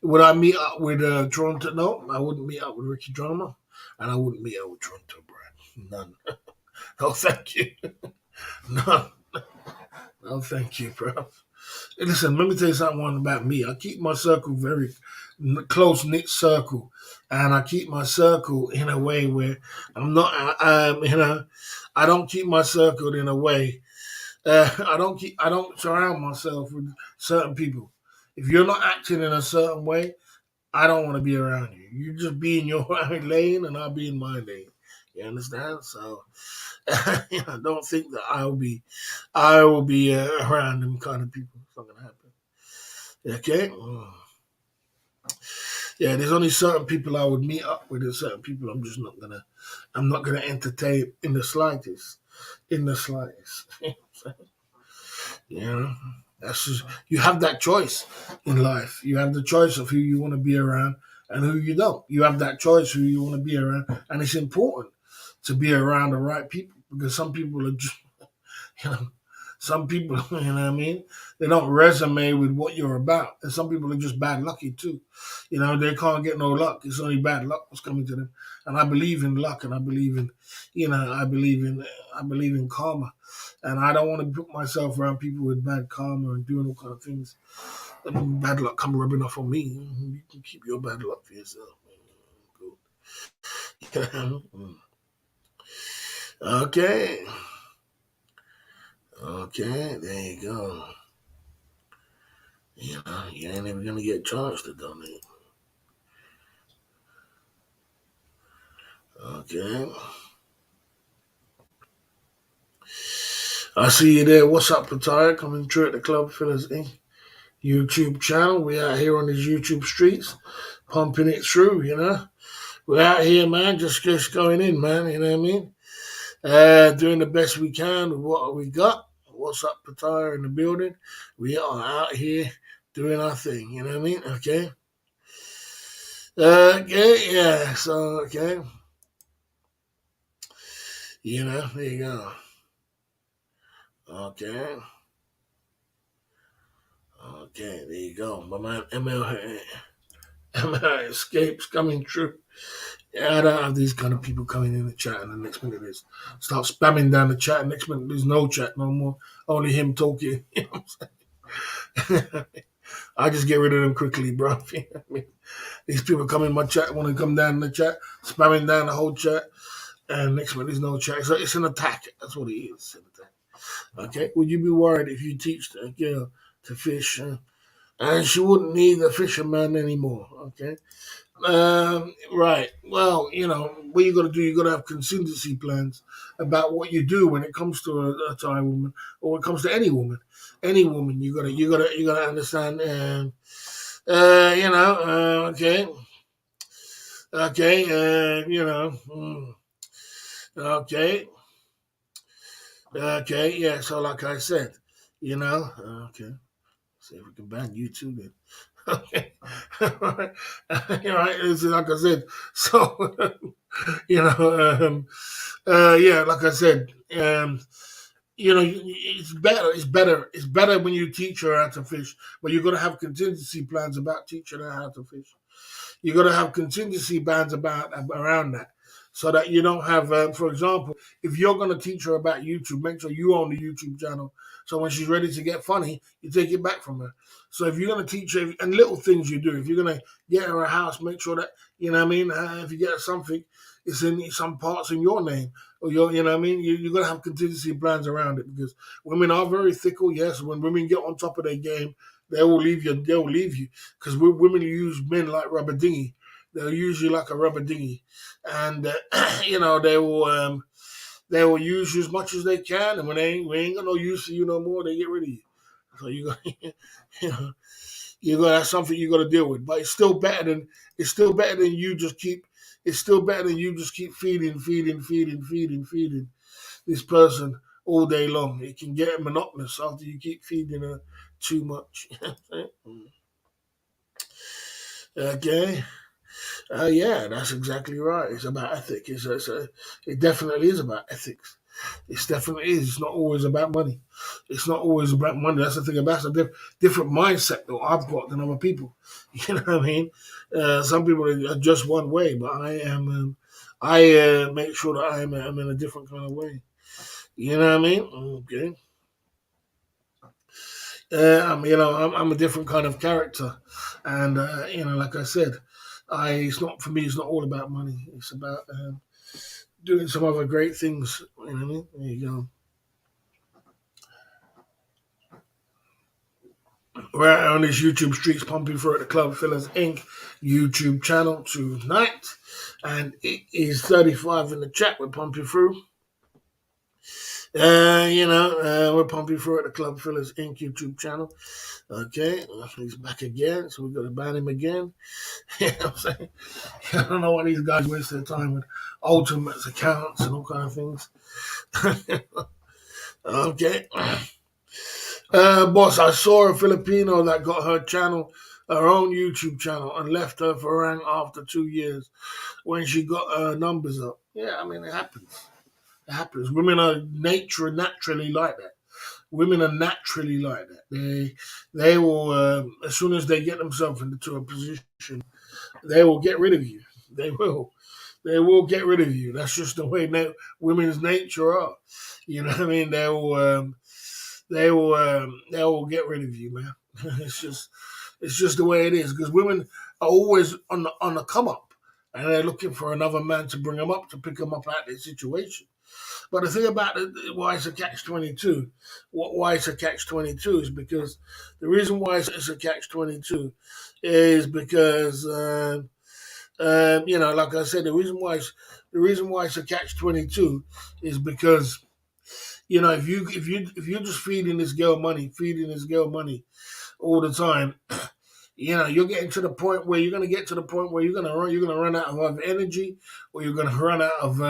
would I meet up with Toronto? No, I wouldn't meet up with Ricky Drama. And I wouldn't meet up with Toronto, Brad. None. No, thank you. None. No, thank you, bro. Hey, listen, let me tell you something about me. I keep my circle very close knit circle, and I keep my circle in a way where I'm not. I don't keep my circle in a way. I don't surround myself with certain people. If you're not acting in a certain way, I don't want to be around you. You just be in your lane, and I'll be in my lane. You understand? So, don't think that I will be around them kind of people. It's not gonna happen. Okay. Yeah, there's only certain people I would meet up with, and certain people I'm not gonna entertain in the slightest, in the slightest. you know, that's just, you have that choice in life. You have the choice of who you want to be around and who you don't. You have that choice who you want to be around, and it's important to be around the right people because some people are just, you know, some people, you know what I mean? They don't resonate with what you're about. And some people are just bad lucky too. They can't get no luck. It's only bad luck that's coming to them. And I believe in luck, and I believe in, I believe in karma. And I don't want to put myself around people with bad karma and doing all kind of things. And bad luck come rubbing off on me. You can keep your bad luck for yourself. Cool. Okay. Okay, there you go. You ain't even gonna get charged to donate. Okay. I see you there. What's up, Pataya? Coming through at the Club Fillers Inc. YouTube channel. We out here on these YouTube streets, pumping it through. We're out here, man, just going in, man, you know what I mean? Doing the best we can with what we got. What's up, Pataya in the building? We are out here doing our thing, you know what I mean? Okay. Okay, yeah, so, okay. There you go. Okay. Okay, there you go. My man ML escapes coming true. Yeah, I don't have these kind of people coming in the chat, and the next minute is start spamming down the chat. And next minute there's no chat no more, only him talking. You know what I'm saying? I just get rid of them quickly, bro. I mean, these people come in my chat, want to come down in the chat, spamming down the whole chat, and next minute there's no chat. So it's an attack. That's what it is. It's an attack. Okay, would you be worried if you teach a girl to fish, and she wouldn't need a fisherman anymore? Okay. Right. Well, what you got to do, you got to have contingency plans about what you do when it comes to a Thai woman, or when it comes to any woman. Any woman, you gotta understand. Okay, okay, okay, okay. Yeah. So, like I said, okay. See if we can ban you too then. Okay. Right. It's like I said. So, you know, yeah, like I said, it's better. It's better when you teach her how to fish, but you're gonna have contingency plans about teaching her how to fish. You got to have contingency plans about around that, so that you don't have, for example, if you're going to teach her about YouTube, make sure you own the YouTube channel. So when she's ready to get funny, you take it back from her. So if you're going to teach her, and little things you do, if you're going to get her a house, make sure that what I mean. If you get her something, it's in some parts in your name, or you know what I mean. You're going to have contingency plans around it, because women are very fickle. Yes, when women get on top of their game, they will leave you. They will leave you, because women use men like rubber dinghy. They'll use you like a rubber dinghy, and they will use you as much as they can. And when we ain't got no use for you no more, they get rid of you. So you got you know you got that's something you got to deal with. But it's still better than you just keep. It's still better than you just keep feeding this person all day long. It can get monotonous after you keep feeding her too much. Okay. Yeah, that's exactly right. It's about ethics. It definitely is about ethics. It definitely is. It's not always about money. It's not always about money. That's the thing about it. It's a different mindset that I've got than other people. You know what I mean? Some people are just one way, but I am. I make sure that I'm in a different kind of way. You know what I mean? Okay. I'm a different kind of character, and like I said, it's not for me. It's not all about money. It's about doing some other great things. You know what I mean? There you go. We're on this YouTube Streets Pumping Through at the Club Fillers Inc. YouTube channel tonight, and it is 35 in the chat. We're pumping through. We're pumping through at the Club Fillers Inc. YouTube channel. Okay, he's back again, so we've got to ban him again. You know what I'm saying? I don't know why these guys waste their time with Ultimates accounts and all kind of things. Okay. Boss, I saw a Filipino that got her own YouTube channel, and left her for rank after 2 years when she got her numbers up. Yeah, I mean, it happens. It happens. Women are naturally like that. Women are naturally like that. They will, as soon as they get themselves into a position, they will get rid of you. They will. They will get rid of you. That's just the way women's nature are. You know what I mean? They will get rid of you, man. it's just the way it is, because women are always on the come up, and they're looking for another man to bring them up, to pick them up out of their situation. But the thing about why it's a catch-22, why it's a catch-22 is because the reason why it's a catch-22 is because like I said, the reason why it's a catch-22 is because if you're just feeding this girl money all the time, you're getting to the point where you're gonna run out of energy, or you're gonna run out of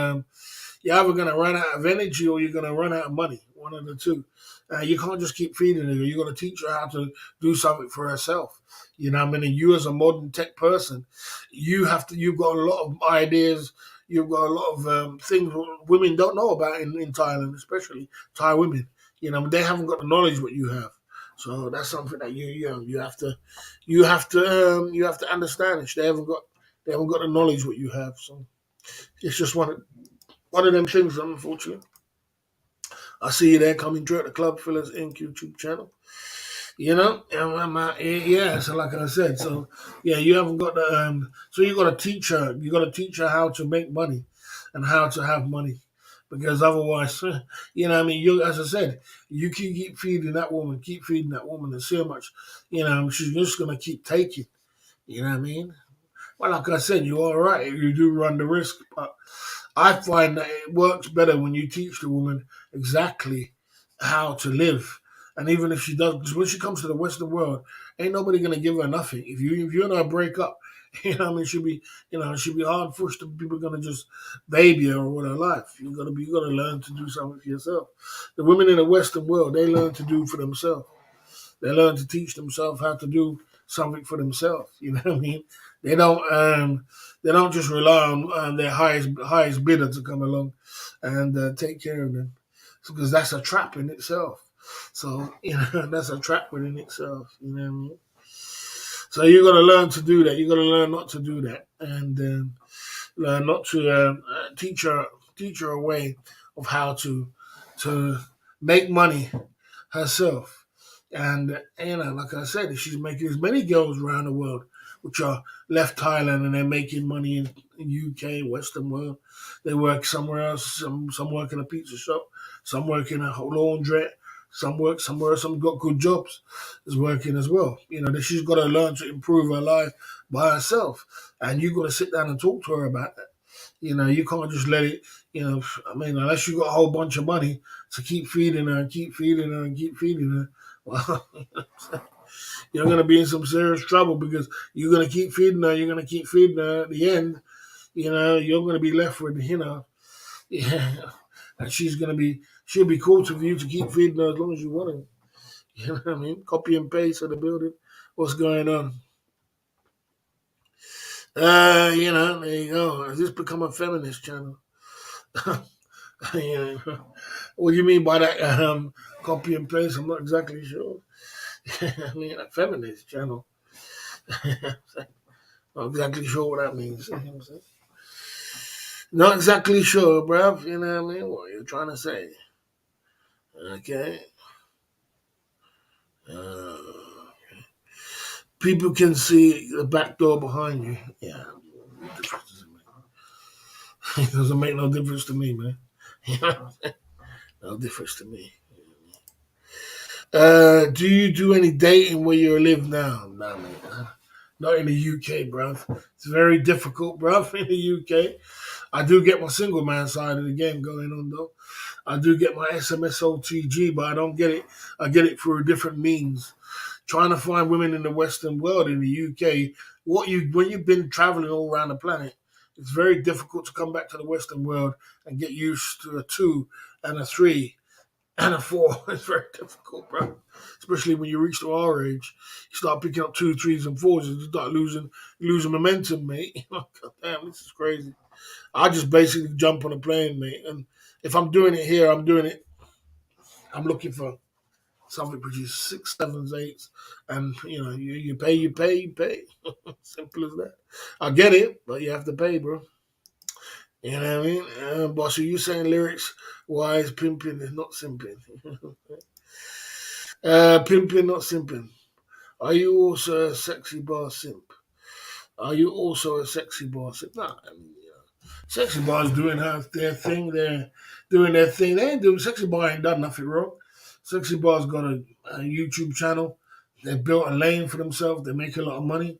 you're either gonna run out of energy, or you're gonna run out of money. One of the two. You can't just keep feeding her. You got to teach her how to do something for herself. You know, what I mean, you as a modern tech person, You've got a lot of ideas. You've got a lot of things women don't know about in Thailand, especially Thai women. They haven't got the knowledge what you have. So that's something that you have to understand. They haven't got the knowledge what you have. So it's just one of them things. Unfortunately, I see you there coming through at the Club Fillers Inc. YouTube channel. And yeah. So like I said, so yeah, you haven't got the so you got to teach her. You got to teach her how to make money and how to have money, because otherwise, you, as I said, you keep feeding that woman, and see how much, she's just gonna keep taking. You know what I mean? Well, like I said, you're all right. You do run the risk, but I find that it works better when you teach the woman exactly how to live. And even if she does, because when she comes to the Western world, ain't nobody gonna give her nothing. If you and her break up, she'll be hard pushed. People gonna just baby her with her life. You gotta learn to do something for yourself. The women in the Western world, they learn to do for themselves. They learn to teach themselves how to do something for themselves. You know what I mean? They don't they don't just rely on their highest bidder to come along and take care of them, because that's a trap in itself. So that's a trap within itself. You know what I mean? So you got to learn to do that. You got to learn not to do that, and learn not to teach her a way of how to make money herself. And like I said, she's making as many girls around the world, which are left Thailand and they're making money in UK, Western world. They work somewhere else. Some work in a pizza shop, some work in a laundrette, some work somewhere. Some got good jobs, is working as well. That she's got to learn to improve her life by herself, and you got to sit down and talk to her about that. You can't just let it. Unless you got a whole bunch of money to keep feeding her and keep feeding her and keep feeding her, well, you're going to be in some serious trouble, because you're going to keep feeding her. You're going to keep feeding her. At the end, you're going to be left with, yeah, and she'll be cool to you to keep feeding her as long as you want her. You know what I mean? Copy and paste of the building. What's going on? There you go. Has this become a feminist channel? Yeah. What do you mean by that? Copy and paste? I'm not exactly sure. I mean, a feminist channel. Not exactly sure what that means. You know what I'm saying? Not exactly sure, bruv. You know what I mean? What you're trying to say? Okay. Uh, People can see the back door behind you. Yeah. It doesn't make no difference to me, man. No difference to me. Do you do any dating where you live now? Nah, man. Not in the UK, bruv. It's very difficult, bruv, in the UK. I do get my single man side of the game going on, though. I do get my SMSOTG, but I don't get it. I get it through different means. Trying to find women in the Western world, in the UK, when you've been traveling all around the planet, it's very difficult to come back to the Western world and get used to a 2 and a 3 and a 4. It's very difficult, bro. Especially when you reach to our age, you start picking up 2, 3s, and 4s, and you start losing momentum, mate. God damn, this is crazy. I just basically jump on a plane, mate, and if I'm doing it here, I'm doing it. I'm looking for something which is 6, 7s, 8s, and you pay, you pay. Simple as that. I get it, but you have to pay, bro. You know what I mean? Boss, are you saying lyrics wise pimping is not simping? Pimping, not simping. Are you also a sexy bar simp? Are you also a sexy bar simp? Nah, I mean, sexy bars doing their thing. They're doing their thing. They ain't doing sexy bar ain't done nothing wrong. Sexy bar's got a YouTube channel. They built a lane for themselves. They make a lot of money,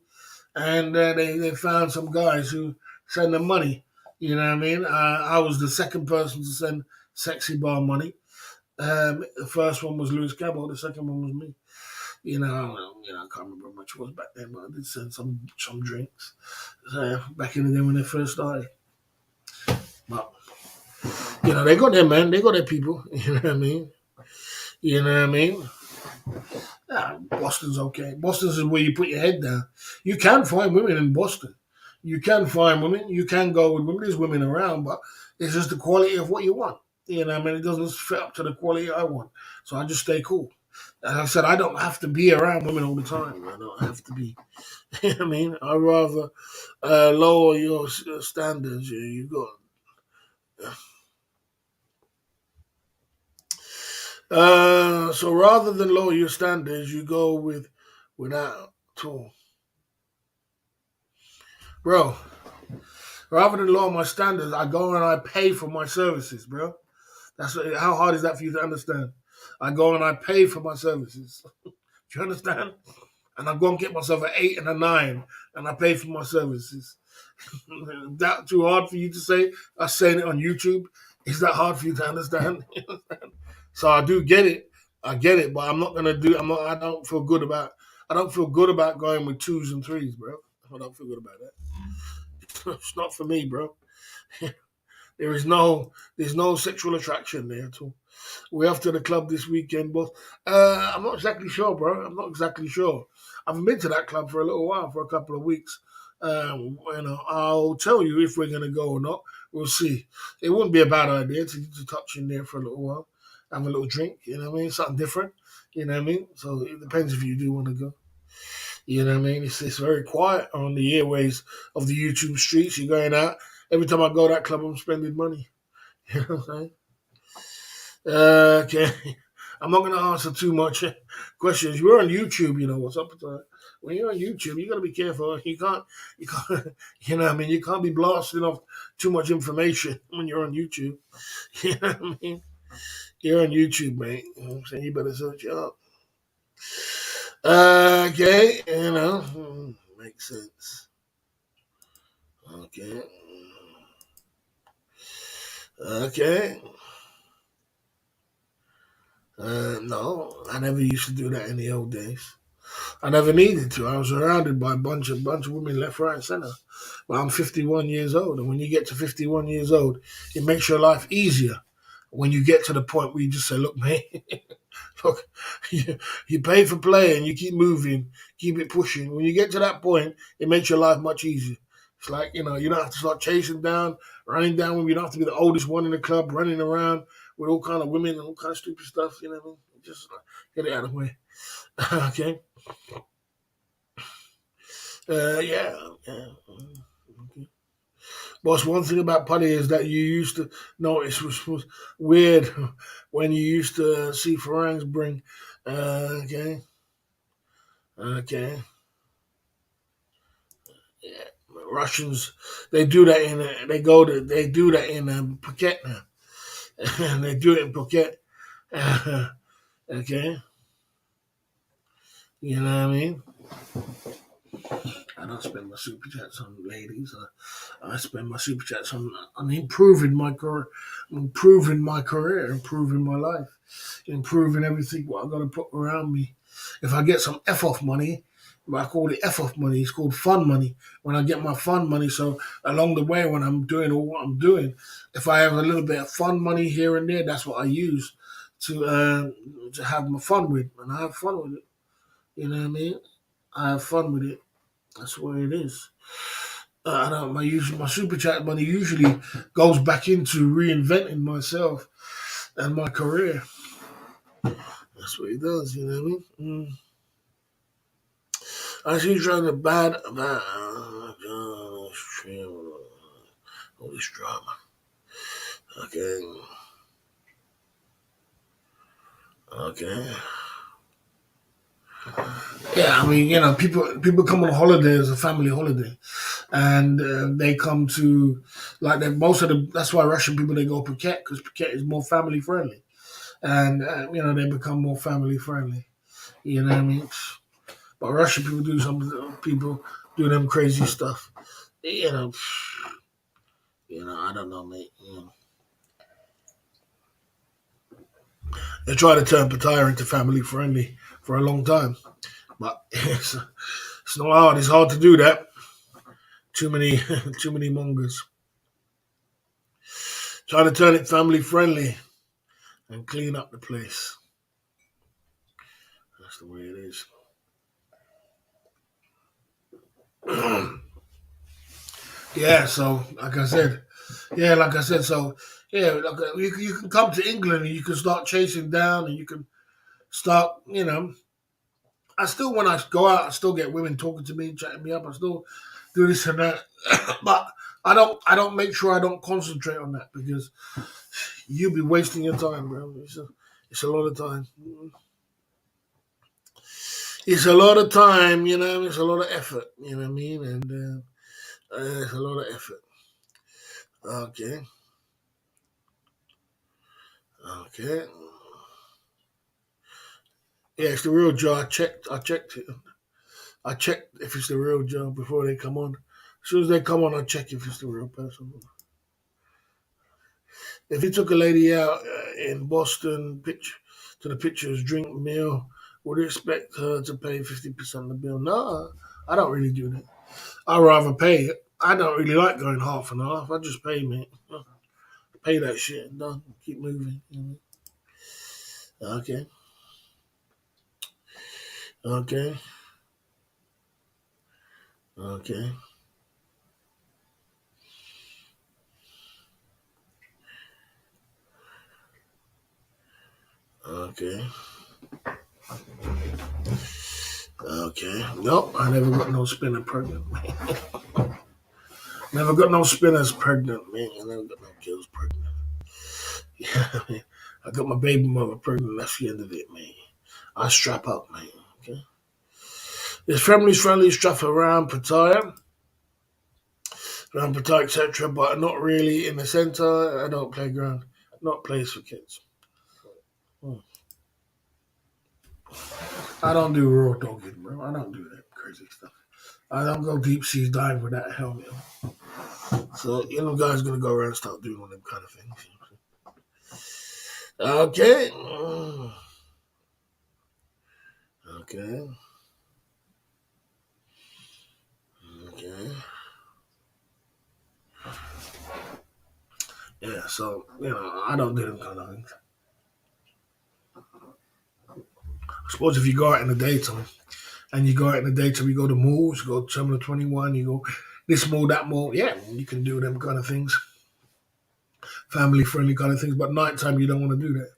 and they found some guys who send them money. You know what I mean? I was the second person to send sexy bar money. The first one was Louis Cabot. The second one was me. I can't remember how much it was back then, but I did send some drinks back in the day when they first started. But they got their men, they got their people. You know what I mean? You know what I mean? Boston's okay. Boston's is where you put your head down. You can find women in Boston. You can find women. You can go with women. There's women around, but it's just the quality of what you want. You know what I mean? It doesn't fit up to the quality I want. So I just stay cool. As I said, I don't have to be around women all the time. I don't have to be. I mean, I'd rather lower your standards. You got. So rather than lower your standards, you go without tool, bro. Rather than lower my standards, I go and I pay for my services, bro. How hard is that for you to understand? I go and I pay for my services. Do you understand? And I go and get myself an 8 and a 9, and I pay for my services. That too hard for you to say? I'm saying it on YouTube. Is that hard for you to understand? So I do get it. I get it, but I'm not gonna do. I'm not. I don't feel good about. I don't feel good about going with 2s and 3s, bro. I don't feel good about that. It's not for me, bro. There's no sexual attraction there at all. We're off to the club this weekend, boss. I'm not exactly sure, bro. I'm not exactly sure. I haven't been to that club for a little while, for a couple of weeks. I'll tell you if we're gonna go or not. We'll see. It wouldn't be a bad idea to touch in there for a little while, have a little drink. You know what I mean? Something different. You know what I mean? So it depends if you do want to go. You know what I mean? It's very quiet on the airways of the YouTube streets. You're going out. Every time I go to that club, I'm spending money. You know what I'm saying? Okay. I'm not going to answer too much questions. You're on YouTube, you know what's up with that. When you're on YouTube, you got to be careful. You can't, you know what I mean? You can't be blasting off too much information when you're on YouTube. You know what I mean? You're on YouTube, mate. You know what I'm saying? You better search it up. Okay, makes sense. Okay. Okay. No, I never used to do that in the old days. I never needed to. I was surrounded by a bunch of women left, right, and center. But I'm 51 years old, and when you get to 51 years old, it makes your life easier. When you get to the point where you just say, "Look, man, look, you pay for play and you keep moving, keep it pushing." When you get to that point, it makes your life much easier. It's like you don't have to start chasing down, running down when you don't have to be the oldest one in the club, running around with all kind of women and all kind of stupid stuff. You know what I mean? Just get it out of the way. Okay. Yeah, yeah. Okay. Boss, one thing about putty is that you used to notice was weird when you used to see Farangs bring. Okay, okay. Yeah. Russians, they do that they do that in Phuket now. And they do it in Phuket. Okay, you know what I mean? I don't spend my super chats on ladies. I spend my super chats on improving my career, improving my life, improving everything what I'm gonna put around me. If I get some F off money, I call it F off money. It's called fun money. When I get my fun money, so along the way when I'm doing all what I'm doing, if I have a little bit of fun money here and there, that's what I use to have my fun with, and I have fun with it. You know what I mean? I have fun with it. That's what it is. I don't. My super chat money usually goes back into reinventing myself and my career. That's what it does. You know what I mean? I see trying to bad about all this drama. Okay. Okay. Yeah, I mean, people come on holiday as a family holiday, and they come to like most of the. That's why Russian people they go Phuket because Phuket is more family friendly, and they become more family friendly. You know what I mean? But Russian people do some people do them crazy stuff. You know, I don't know, mate. They try to turn Pattaya into family friendly for a long time, but it's not hard. It's hard to do that. Too many, too many mongers. Try to turn it family friendly and clean up the place. That's the way it is. Yeah, so like I said, so yeah, like, you can come to England and you can start chasing down and you can start, I still, when I go out, I still get women talking to me, chatting me up. I still do this and that, but I don't make sure I don't concentrate on that because you be wasting your time, bro. It's a lot of time. It's a lot of time, It's a lot of effort, you know what I mean, and it's a lot of effort. Okay, okay. Yeah, it's the real Joe. I checked it. I check if it's the real Joe before they come on. As soon as they come on, I check if it's the real person. If you took a lady out in Boston, to the pictures, drink, meal, would you expect her to pay 50% of the bill? No, I don't really do that. I rather pay it. I don't really like going half and half. I just pay me. Pay that shit and done. Keep moving. Okay, okay, okay, okay, okay. Nope, I never got no spinner pregnant. Never got no spinners pregnant, man. I never got no girls pregnant. Yeah, man. I got my baby mother pregnant. That's the end of it, man. I strap up, man. Okay. There's families friendly stuff around Pattaya, etc., but not really in the center. I don't playground, not place for kids. Hmm. I don't do raw dogging, bro. I don't do that crazy stuff. I don't go deep sea dive with that helmet. So, guys gonna go around and start doing all them kind of things. Okay. Okay. Okay. Yeah, so, I don't do them kind of things. I suppose if you go out in the daytime, and you go out in the daytime, you go to malls, you go to Terminal 21, you go this mall, that mall, yeah, you can do them kind of things. Family friendly kind of things, but nighttime you don't want to do that.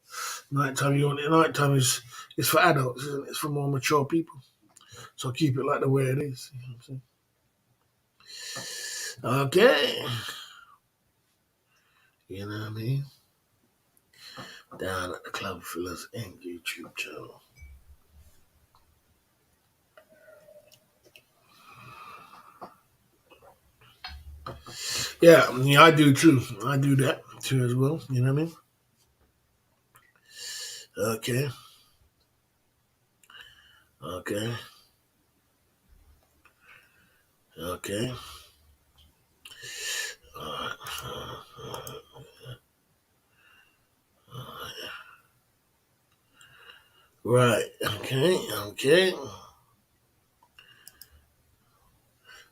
Nighttime is for adults, isn't it? It's for more mature people. So keep it like the way it is. You know what I'm saying? Okay. You know what I mean? Down at the Club Fillers Inc. YouTube channel. Yeah, I do too. I do that too as well. You know what I mean? Okay. Okay. Okay. Right. Okay. Okay.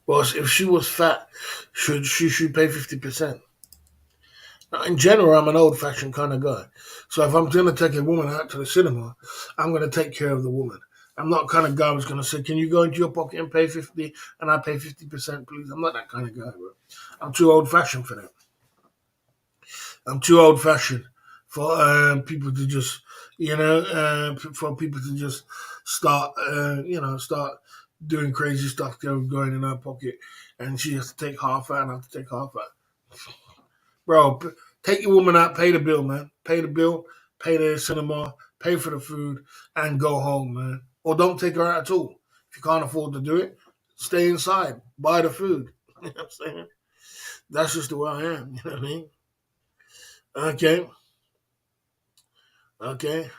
Boss, if she was fat, should pay 50%? In general, I'm an old fashioned kind of guy. So if I'm going to take a woman out to the cinema, I'm going to take care of the woman. I'm not kind of guy who's going to say, "Can you go into your pocket and pay 50 and I pay 50%, please?" I'm not that kind of guy, bro. I'm too old fashioned for that. I'm too old fashioned for people to just, for people to just start doing crazy stuff going in her pocket, and she has to take half out and I have to take half out. Bro, take your woman out, pay the bill, man. Pay the bill, pay the cinema, pay for the food, and go home, man. Or don't take her out at all. If you can't afford to do it, stay inside, buy the food. You know what I'm saying? That's just the way I am. You know what I mean? Okay, okay.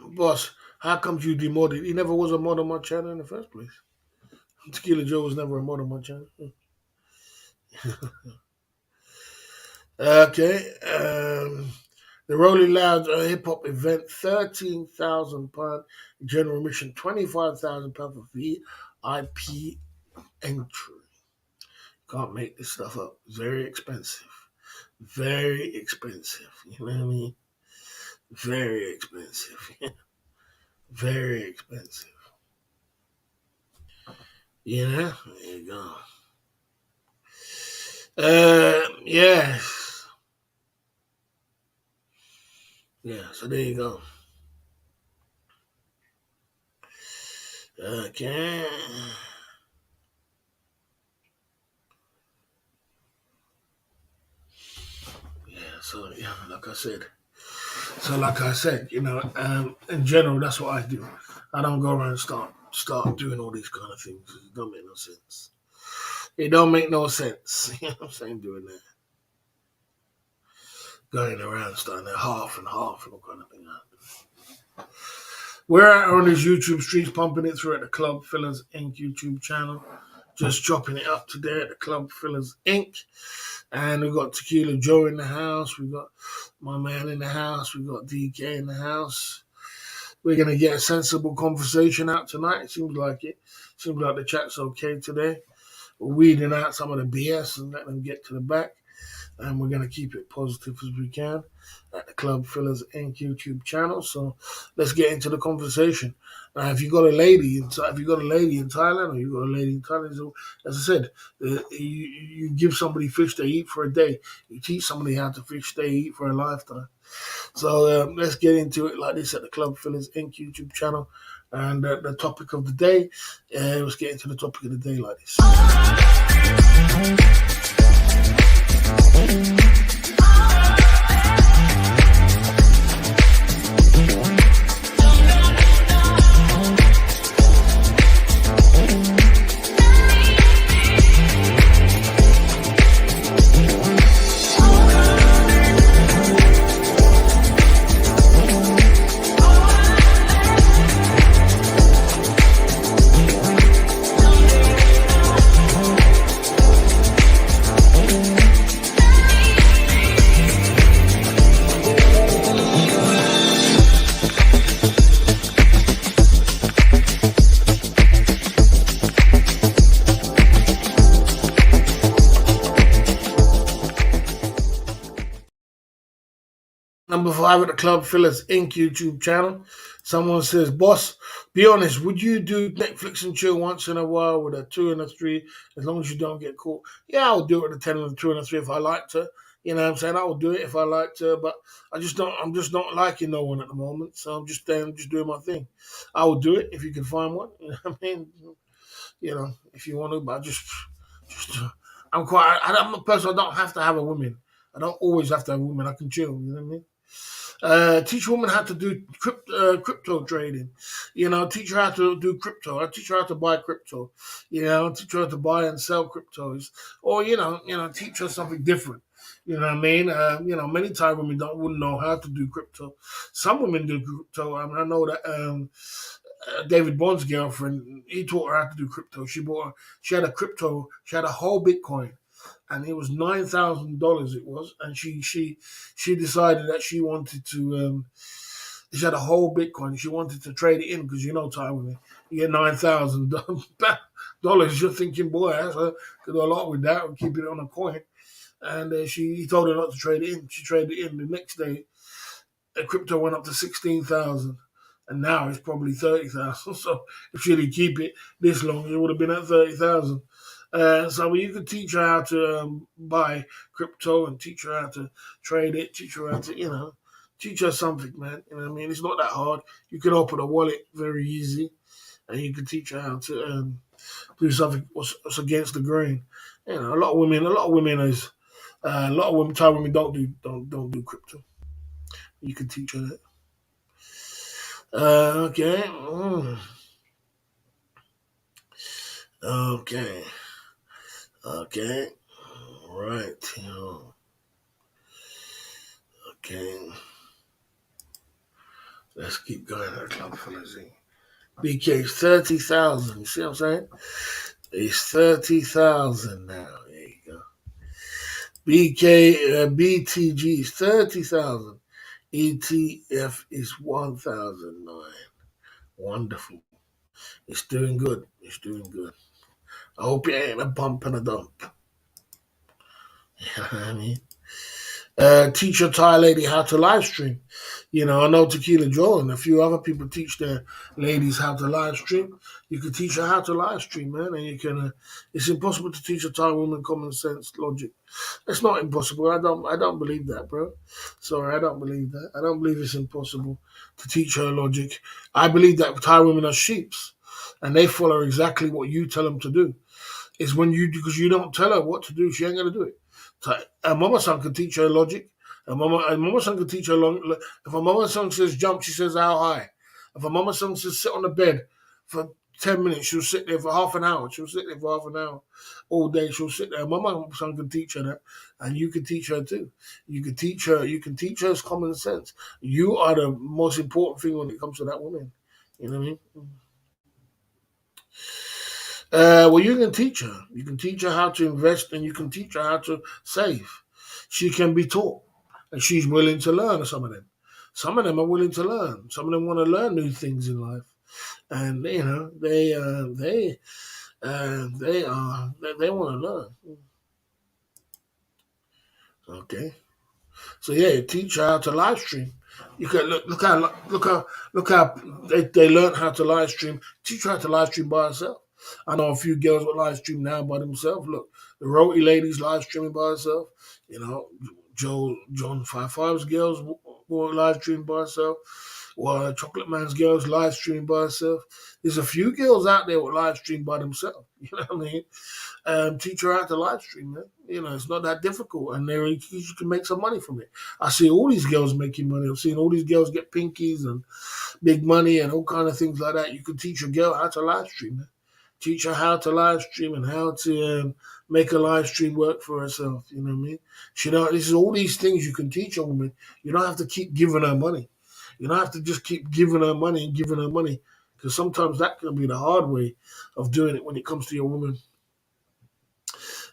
Boss, how comes you demoted? He never was a mod on my channel in the first place. Tequila Joe was never a mod on my channel. Okay. The Rolling Loud hip hop event, £13,000 general admission, £25,000 for VIP entry. Can't make this stuff up. Very expensive. Very expensive. You know what I mean? Very expensive. Very expensive. Yeah, there you go. Yeah. So there you go. Okay. Yeah, so yeah, like I said. So like I said, in general, that's what I do. I don't go around and start doing all these kind of things. It don't make no sense. It don't make no sense. You know what I'm saying? Doing that. Going around starting at half and half and all kind of thing. We're out on his YouTube streets, pumping it through at the Club Fillers Inc. YouTube channel. Just chopping it up today at the Club Fillers Inc. And we've got Tequila Joe in the house. We've got my man in the house. We've got DK in the house. We're going to get a sensible conversation out tonight. It seems like it. Seems like the chat's okay today. We're weeding out some of the BS and letting them get to the back. And we're going to keep it positive as we can at the Club Fillers Inc. YouTube channel. So let's get into the conversation. If you got a lady, if you got a lady in Thailand, or you got a lady in Thailand, so, as I said, you give somebody fish they eat for a day. You teach somebody how to fish they eat for a lifetime. So let's get into it like this at the Club Fillers Inc. YouTube channel. And the topic of the day, let's get into the topic of the day like this. Number 5 at the Club Fillers Inc. YouTube channel. Someone says, boss, be honest, would you do Netflix and chill once in a while with a 2 and a 3 as long as you don't get caught? Yeah, I'll do it with a 10 and a 2 and a 3 if I like to. You know what I'm saying? I will do it if I like to, but I'm just not liking no one at the moment. So I'm just doing my thing. I will do it if you can find one. You know what I mean? If you want to, but just I'm a person, I don't have to have a woman. I don't always have to have a woman. I can chill, you know what I mean? Teach women how to do crypto trading. Teach her how to do crypto. I teach her how to buy crypto. Teach her how to buy and sell cryptos, or teach her something different. You know what I mean? Many times women wouldn't know how to do crypto. Some women do crypto. I mean, I know that David Bond's girlfriend, he taught her how to do crypto. She had a crypto. She had a whole Bitcoin, and it was $9,000. It was, and she decided that she wanted to. She had a whole Bitcoin. She wanted to trade it in because Taiwan, you get $9,000. You're thinking, boy, I could do a lot with that. We'll keep it on a coin. And he told her not to trade it in. She traded it in. The next day, the crypto went up to 16,000. And now it's probably 30,000. So if she didn't keep it this long, it would have been at 30,000. So you could teach her how to buy crypto and teach her how to trade it, teach her how to, teach her something, man. You know what I mean? It's not that hard. You can open a wallet very easy, and you can teach her how to do something what's against the grain. A lot of women, Thai women don't do crypto. You can teach her that. Okay. Okay. Okay. All right. Okay. Let's keep going at Club Fillers. BK 30,000. You see what I'm saying? It's 30,000 now. There you go. BTG is 30,000. ETF is 1,009. Wonderful. It's doing good. It's doing good. I hope it ain't a bump and a dump. You know what I mean? Teach your Thai lady how to live stream. I know Tequila Joe and a few other people teach their ladies how to live stream. You can teach her how to live stream, man, and you can. It's impossible to teach a Thai woman common sense logic. It's not impossible. I don't believe that, bro. Sorry, I don't believe that. I don't believe it's impossible to teach her logic. I believe that Thai women are sheeps, and they follow exactly what you tell them to do. It's when you because you don't tell her what to do, she ain't gonna do it. So a mama son can teach her logic. A mama son can teach her long. If a mama son says jump, she says how high. If a mama son says sit on the bed for 10 minutes, she'll sit there for half an hour. She'll sit there for half an hour all day. She'll sit there. Mama son can teach her that, and you can teach her too. You can teach her. You can teach her common sense. You are the most important thing when it comes to that woman. You know what I mean? Well, you can teach her. You can teach her how to invest, and you can teach her how to save. She can be taught, and she's willing to learn. Some of them. Some of them are willing to learn. Some of them want to learn new things in life, and they want to learn. Okay. So yeah, teach her how to live stream. You can look how they learn how to live stream. Teach her how to live stream by herself. I know a few girls will live stream now by themselves. Look, the Roti ladies live streaming by herself. You know, John 55's girls will live stream by herself. Well, Chocolate Man's girls live stream by herself. There's a few girls out there with live stream by themselves. You know what I mean? Teach her how to live stream, man. It's not that difficult, and you can make some money from it. I see all these girls making money. I've seen all these girls get pinkies and big money and all kind of things like that. You can teach a girl how to live stream, man. Teach her how to live stream and how to make a live stream work for herself. You know what I mean? This is all these things you can teach a woman. You don't have to keep giving her money. You don't have to just keep giving her money and giving her money, because sometimes that can be the hard way of doing it when it comes to your woman.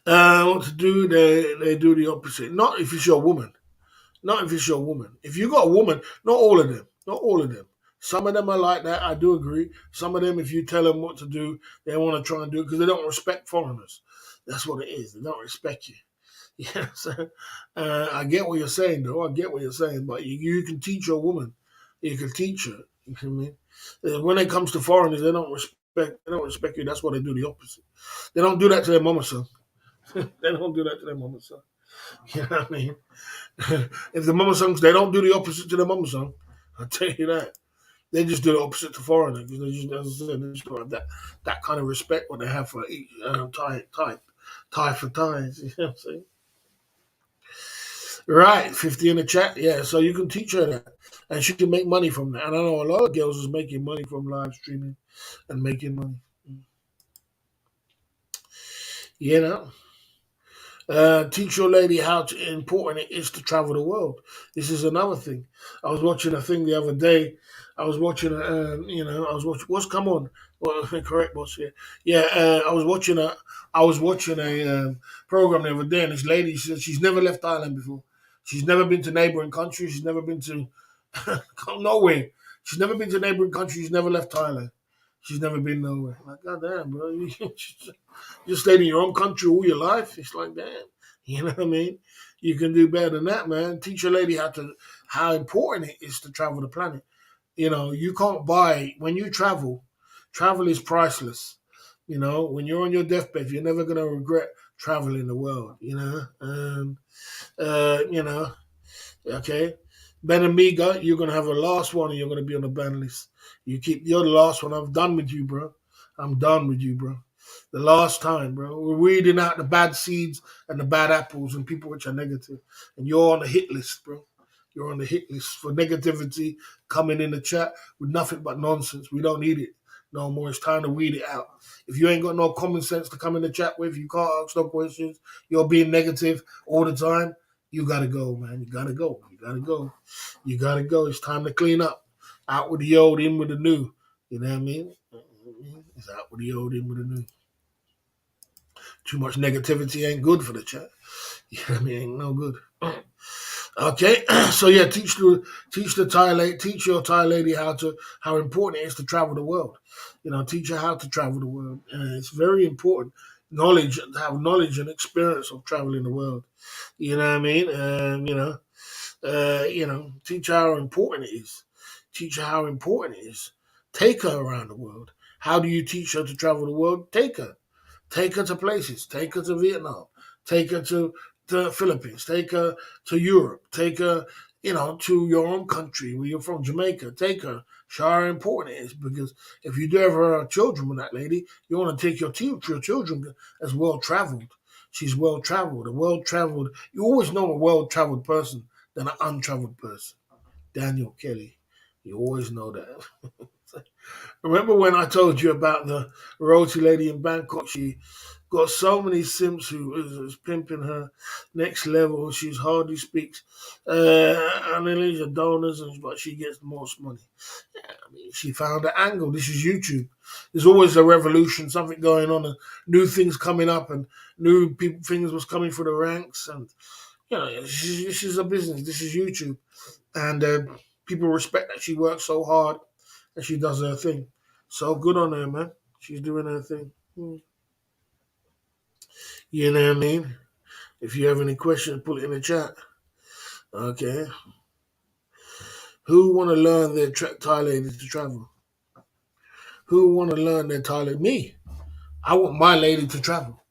What to do? They do the opposite. Not if it's your woman. Not if it's your woman. If you got a woman, not all of them. Not all of them. Some of them are like that. I do agree. Some of them, if you tell them what to do, they want to try and do it because they don't respect foreigners. That's what it is. They don't respect you. Yeah, so, I get what you're saying, though. I get what you're saying, but you can teach your woman. You can teach her. You know what I mean? When it comes to foreigners, they don't respect. They don't respect you. That's why they do the opposite. They don't do that to their mama son. They don't do that to their mama son. You know what I mean? If the mama sons, they don't do the opposite to the mama son. I'll tell you that. They just do the opposite to foreigners. They just, as I said, they just don't have that kind of respect what they have for each Thai for Thais. You know what I'm saying? Right, 50 in the chat. Yeah, so you can teach her that. And she can make money from that. And I know a lot of girls is making money from live streaming and making money. You know? Teach your lady how important it is to travel the world. This is another thing. I was watching a thing the other day. I was watching, I was watching. What's come on? Well, correct, boss. Yeah, yeah. I was watching a program the other day, and this lady said she's never left Thailand before. She's never been to neighboring countries. She's never been to nowhere. She's never been to neighboring countries. She's never left Thailand. She's never been nowhere. Like, goddamn, bro. You stayed in your own country all your life. It's like that. You know what I mean? You can do better than that, man. Teach a lady how important it is to travel the planet. You can't buy when you travel. Travel is priceless. When you're on your deathbed, you're never gonna regret traveling the world. You know. Okay. Ben Amiga, you're gonna have a last one and you're gonna be on the ban list. You're the last one. I'm done with you, bro. I'm done with you, bro. The last time, bro. We're weeding out the bad seeds and the bad apples and people which are negative. And you're on the hit list, bro. You're on the hit list for negativity coming in the chat with nothing but nonsense. We don't need it no more. It's time to weed it out. If you ain't got no common sense to come in the chat with, you can't ask no questions, you're being negative all the time, you gotta go, man. You gotta go. You gotta go. You gotta go. It's time to clean up. Out with the old, in with the new. You know what I mean? It's out with the old, in with the new. Too much negativity ain't good for the chat. You know what I mean? Ain't no good. Okay, so yeah, teach your Thai lady how important it is to travel the world. Teach her how to travel the world. It's very important. knowledge, have knowledge and experience of traveling the world. You know what I mean? Teach her how important it is. Teach her how important it is. Take her around the world. How do you teach her to travel the world? Take her. Take her to places. Take her to Vietnam. Take her to the Philippines. Take her to Europe. Take her, to your own country where you're from, Jamaica. Take her. Show her how important it is, because if you do ever have children with that lady, you want to take your children as well traveled. She's well traveled. A well traveled. You always know a well traveled person than an untraveled person. Daniel Kelly. You always know that. Remember when I told you about the royalty lady in Bangkok? She got so many simps who is pimping her next level. She's hardly speaks Indonesia donors, but she gets the most money. I mean, she found an angle. This is YouTube. There's always a revolution, something going on, and new things coming up, and new people, things was coming through the ranks, and this is a business. This is YouTube, and people respect that she works so hard and she does her thing. So good on her, man. She's doing her thing. You know what I mean? If you have any questions, put it in the chat. Okay. Who want to learn their Thai ladies to travel? Who want to learn their Thai lady? Me. I want my lady to travel,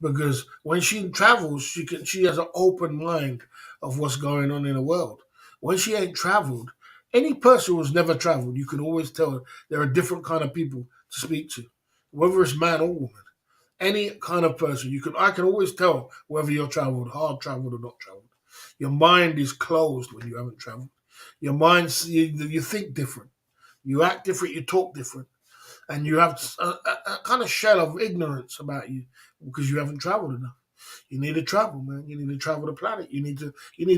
because when she travels, she has an open mind of what's going on in the world. When she ain't traveled, any person who's never traveled, you can always tell there are different kind of people to speak to, whether it's man or woman. Any kind of person, I can always tell whether you're traveled, hard traveled or not traveled. Your mind is closed when you haven't traveled. Your mind, you think different, you act different, you talk different, and you have a kind of shell of ignorance about you because you haven't traveled enough. You need to travel, man. You need to travel the planet. You need to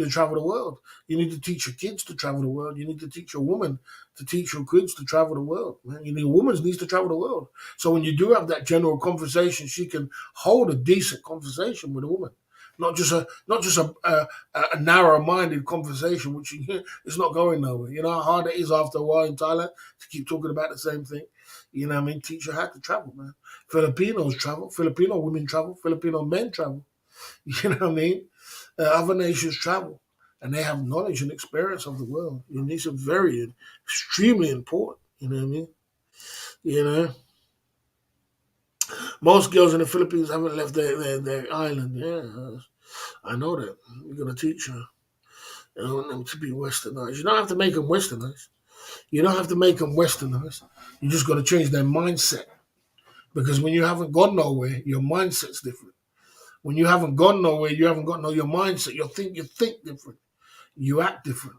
travel the world. You need to teach your kids to travel the world. You need to teach your woman to teach your kids to travel the world, man. A woman needs to travel the world. So when you do have that general conversation, she can hold a decent conversation with a woman. Not just a narrow-minded conversation, which it's not going nowhere. You know how hard it is after a while in Thailand to keep talking about the same thing. You know what I mean? Teach her how to travel, man. Filipinos travel. Filipino women travel. Filipino men travel. You know what I mean? Other nations travel, and they have knowledge and experience of the world. And these are very, extremely important. You know what I mean? You know, most girls in the Philippines haven't left their island. Yeah, I know that. You're gonna teach her. You don't want them to be westernized. You don't have to make them westernized. You don't have to make them westernized. You just got to change their mindset. Because when you haven't gone nowhere, your mindset's different. When you haven't gone nowhere, you haven't got your mindset. You think different. You act different.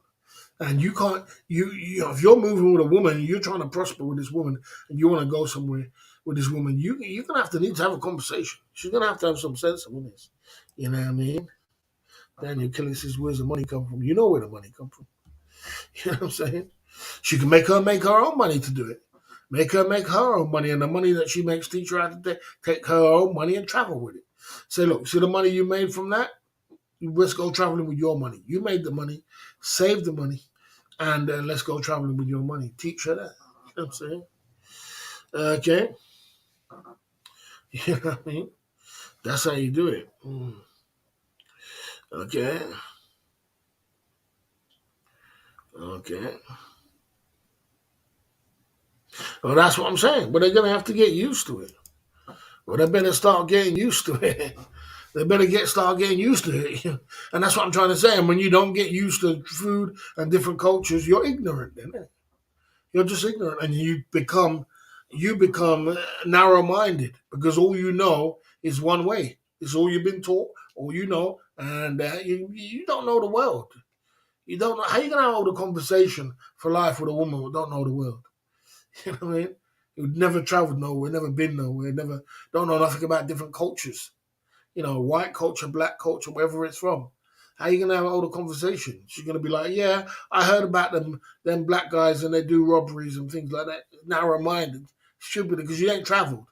And you can't if you're moving with a woman, you're trying to prosper with this woman, and you want to go somewhere with this woman, you're gonna need to have a conversation. She's gonna have to have some sense of this. You know what I mean? Daniel Kelly says, "Where's the money come from?" You know where the money come from. You know what I'm saying? She can make her own money to do it. Make her make her own money, and the money that she makes, teach her how to take her own money and travel with it. Say, look, see the money you made from that? Let's go traveling with your money. You made the money, save the money, and let's go traveling with your money. Teach her that. You know what I'm saying? Okay. You know what I mean? That's how you do it. Okay. Okay. Well, that's what I'm saying. But they're going to have to get used to it. Well, they better start getting used to it. They better start getting used to it. And that's what I'm trying to say. And when you don't get used to food and different cultures, you're ignorant then. You're just ignorant, and you become narrow minded, because all you know is one way. It's all you've been taught, all you know, and you don't know the world. You don't know how you gonna hold a conversation for life with a woman who don't know the world. You know what I mean? Who'd never traveled nowhere, never been nowhere, never don't know nothing about different cultures. White culture, black culture, wherever it's from. How you gonna have all the conversation? She's gonna be like, "Yeah, I heard about them black guys, and they do robberies and things like that." Narrow-minded, stupid, because you ain't traveled.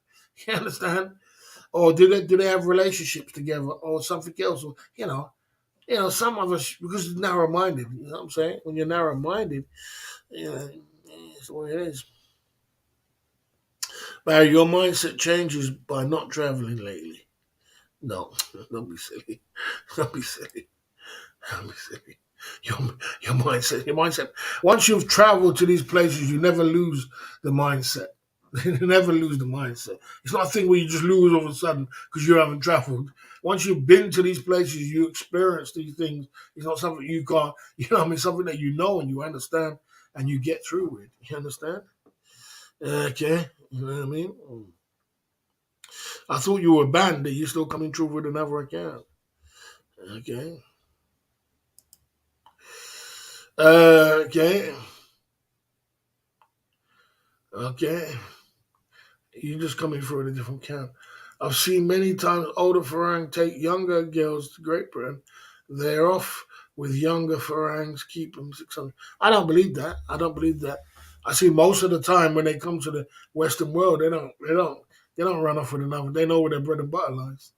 You understand? Or do they have relationships together, or something else? Or some of us, because it's narrow-minded. You know what I'm saying? When you're narrow-minded, you know, it's the way it is. Barry, your mindset changes by not traveling lately. No, don't be silly. Don't be silly. Don't be silly. Your, your mindset. Once you've traveled to these places, you never lose the mindset. You never lose the mindset. It's not a thing where you just lose all of a sudden because you haven't traveled. Once you've been to these places, you experience these things. It's not something you can't, something that you know and you understand and you get through with. You understand? Okay. You know what I mean? I thought you were banned, that you're still coming through with another account. Okay. Okay. Okay. You're just coming through with a different account. I've seen many times older Farang take younger girls to Great Britain. They're off with younger Farangs, keep them 600. I don't believe that. I don't believe that. I see most of the time when they come to the Western world, they don't run off with another. They know where their bread and butter lies.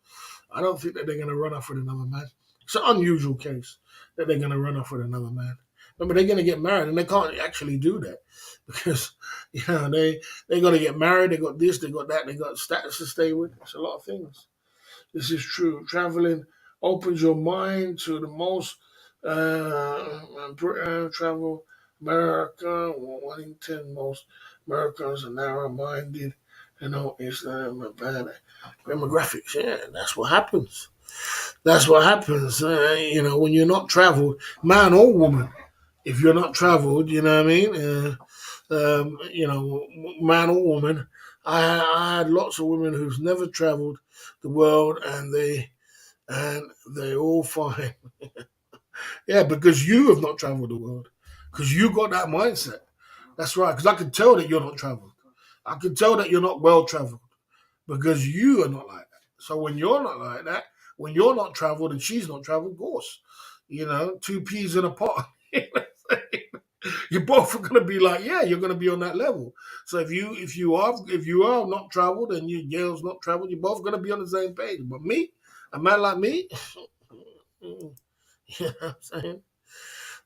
I don't think that they're going to run off with another man. It's an unusual case that they're going to run off with another man. Remember, they're going to get married, and they can't actually do that because they got to get married. They got this, they got that, they got status to stay with. It's a lot of things. This is true. Traveling opens your mind to the most. Britain, travel, America, Wellington. Most Americans are narrow-minded. Islam and bad demographics. Yeah, that's what happens. That's what happens. When you're not traveled, man or woman. If you're not traveled, you know what I mean. Man or woman. I had lots of women who's never traveled the world, and they all fine. Yeah, because you have not traveled the world, because you got that mindset. That's right. Because I can tell that you're not traveled. I can tell that you're not well traveled because you are not like that. So when you're not like that, when you're not traveled and she's not traveled, of course, two peas in a pot. You're both going to be like, yeah, you're going to be on that level. So if you are not traveled and your girl's not traveled, you're both going to be on the same page. But me, a man like me, you know what I'm saying?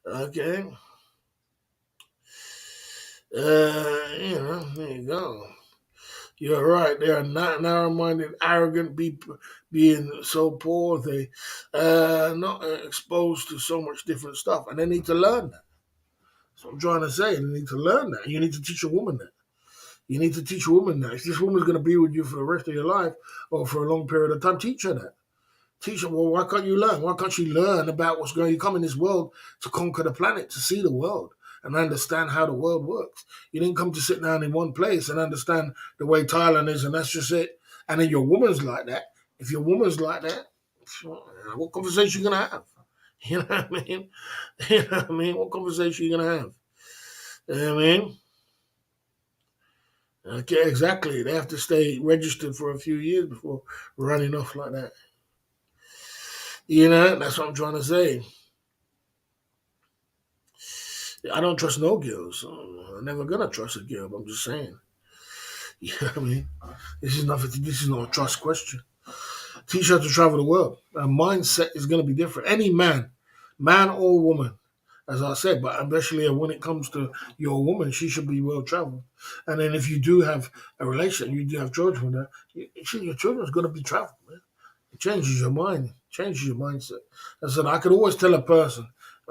Okay. There you go. You're right. They are not narrow-minded, arrogant people, being so poor. They not exposed to so much different stuff, and they need to learn that. So I'm trying to say, they need to learn that. You need to teach a woman that. You need to teach a woman that. If this woman's going to be with you for the rest of your life or for a long period of time, teach her that. Teach her, well, why can't you learn? Why can't you learn about what's going on? You come in this world to conquer the planet, to see the world and understand how the world works. You didn't come to sit down in one place and understand the way Thailand is, and that's just it. And then your woman's like that. If your woman's like that, what conversation you going to have? You know what I mean? You know what I mean? What conversation you going to have? You know what I mean? Okay, exactly. They have to stay registered for a few years before running off like that. That's what I'm trying to say. I don't trust no girls. I'm never gonna trust a girl. But I'm just saying. You know what I mean? This is nothing. This is not a trust question. Teach her to travel the world. Her mindset is gonna be different. Any man or woman, as I said, but especially when it comes to your woman, she should be well traveled. And then if you do have a relation, you do have children with her, your children's gonna be traveled, man. It changes your mind, changes your mindset. I said I could always tell a person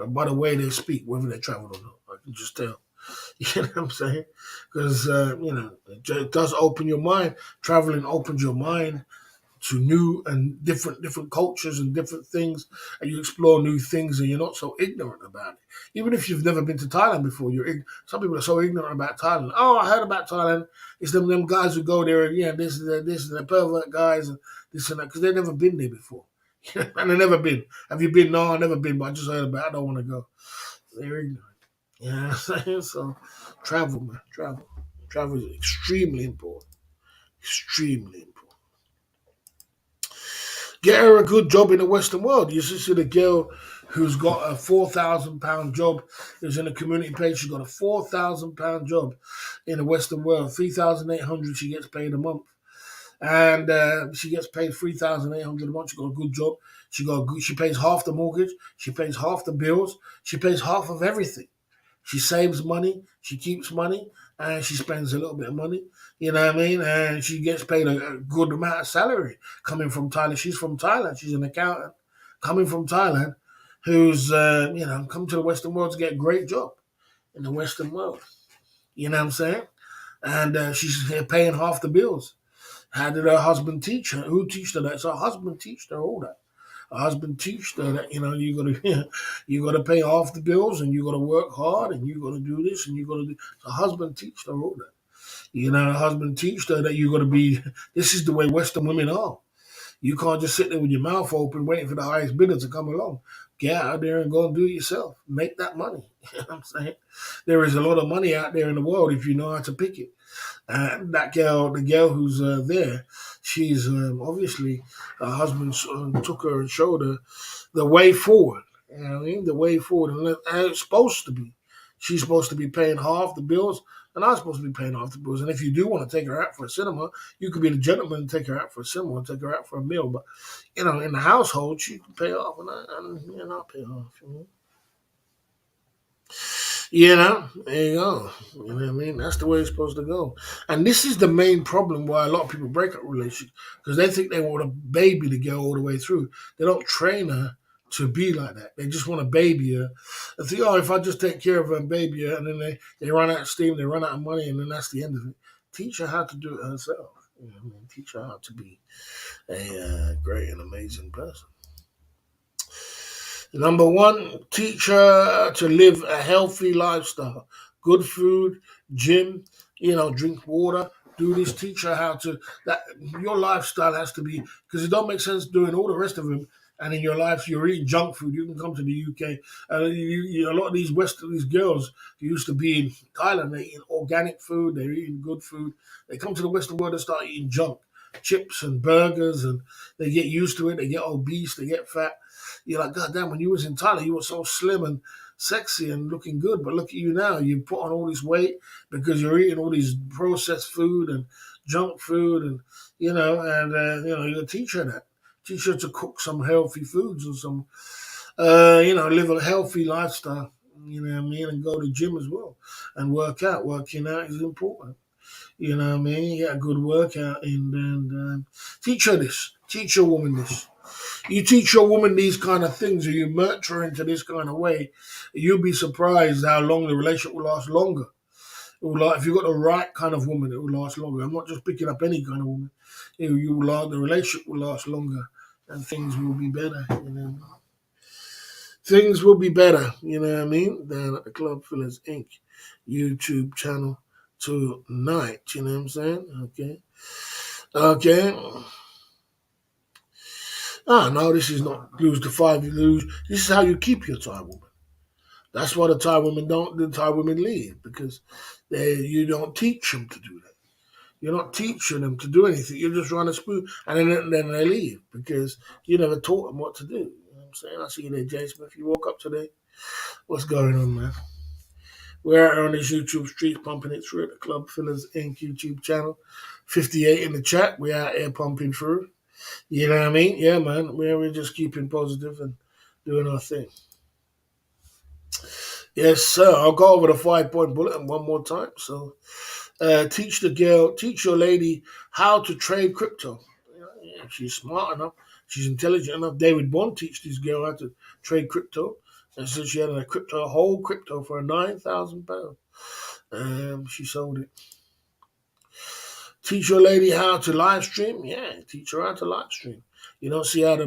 by the way they speak whether they travel or not. I can just tell. You know what I'm saying? Because it does open your mind. Traveling opens your mind to new and different cultures and different things, and you explore new things, and you're not so ignorant about it. Even if you've never been to Thailand before, some people are so ignorant about Thailand. Oh, I heard about Thailand. It's them guys who go there, and this and the pervert guys and this and that, because they've never been there before. And they've never been. Have you been? No, I've never been, but I just heard about it. I don't want to go. They're ignorant. You know what I'm saying? So travel, man. Travel is extremely important. Extremely important. Get her a good job in the Western world. You see the girl who's got a £4,000 job, who's in a community page. She's got a £4,000 job in the Western world. 3,800 she gets paid a month, and she gets paid 3,800 a month. She got a good job. She pays half the mortgage. She pays half the bills. She pays half of everything. She saves money, she keeps money, and she spends a little bit of money. You know what I mean? And she gets paid a good amount of salary coming from Thailand. She's from Thailand. She's an accountant coming from Thailand who's, come to the Western world to get a great job in the Western world. You know what I'm saying? And she's paying half the bills. How did her husband teach her? Who teach her that? So her husband teach her all that. Her husband teach her that you gotta you gotta pay off the bills and you gotta work hard and you gotta do this and you gotta do. So her husband teach her all that. Her husband teach her that you gotta be. This is the way Western women are. You can't just sit there with your mouth open waiting for the highest bidder to come along. Get out there and go and do it yourself. Make that money. You know what I'm saying? There is a lot of money out there in the world if you know how to pick it. That girl, the girl who's there, she's obviously her husband took her and showed her the way forward. You know what I mean? The way forward, and it's supposed to be. She's supposed to be paying half the bills, and I'm supposed to be paying half the bills. And if you do want to take her out for a cinema, you could be the gentleman and take her out for a cinema, and take her out for a meal. But in the household, she can pay off, and I'll pay off. There you go. You know what I mean? That's the way it's supposed to go. And this is the main problem why a lot of people break up relationships because they think they want a baby to go all the way through. They don't train her to be like that. They just want to baby her. They think, if I just take care of her and baby her, and then they run out of steam, they run out of money, and then that's the end of it. Teach her how to do it herself. Teach her how to be a great and amazing person. Number one, teach her to live a healthy lifestyle. Good food, gym, drink water. Do this. Teach her how to. That your lifestyle has to be because it don't make sense doing all the rest of them. And in your life, you're eating junk food. You can come to the UK. A lot of these girls who used to be in Thailand, they're eating organic food. They're eating good food. They come to the Western world and start eating junk, chips and burgers, and they get used to it. They get obese. They get fat. You're like, God damn, when you was in Thailand, you were so slim and sexy and looking good. But look at you now. You put on all this weight because you're eating all these processed food and junk food. And, you teach her that. Teach her to cook some healthy foods or some, live a healthy lifestyle. You know what I mean? And go to the gym as well and work out. Working out is important. You know what I mean? Get a good workout and teach her this. Teach your woman this. You teach your woman these kind of things, or you nurture her into this kind of way, you'll be surprised how long the relationship will last longer. If you've got the right kind of woman, it will last longer. I'm not just picking up any kind of woman. The relationship will last longer, and things will be better. Things will be better. You know what I mean? Down at the Club Fillers Inc. YouTube channel tonight. You know what I'm saying? Okay. No, this is not lose the five, you lose. This is how you keep your Thai woman. That's why the Thai women don't. The Thai women leave because you don't teach them to do that. You're not teaching them to do anything. You just run a spoon, and then they leave because you never taught them what to do. You know what I'm saying? I see you there, Jay Smith. You woke up today. What's going on, man? We're out on this YouTube street pumping it through at the Club Fillers Inc. YouTube channel. 58 in the chat. We're out here pumping through. You know what I mean? Yeah, man. We're just keeping positive and doing our thing. Yes, sir. I'll go over the 5-point bulletin one more time. So, teach your lady how to trade crypto. She's smart enough. She's intelligent enough. David Bond teach this girl how to trade crypto. And so she had a whole crypto for £9,000. She sold it. Teach your lady how to live stream. Yeah, teach her how to live stream. You don't see how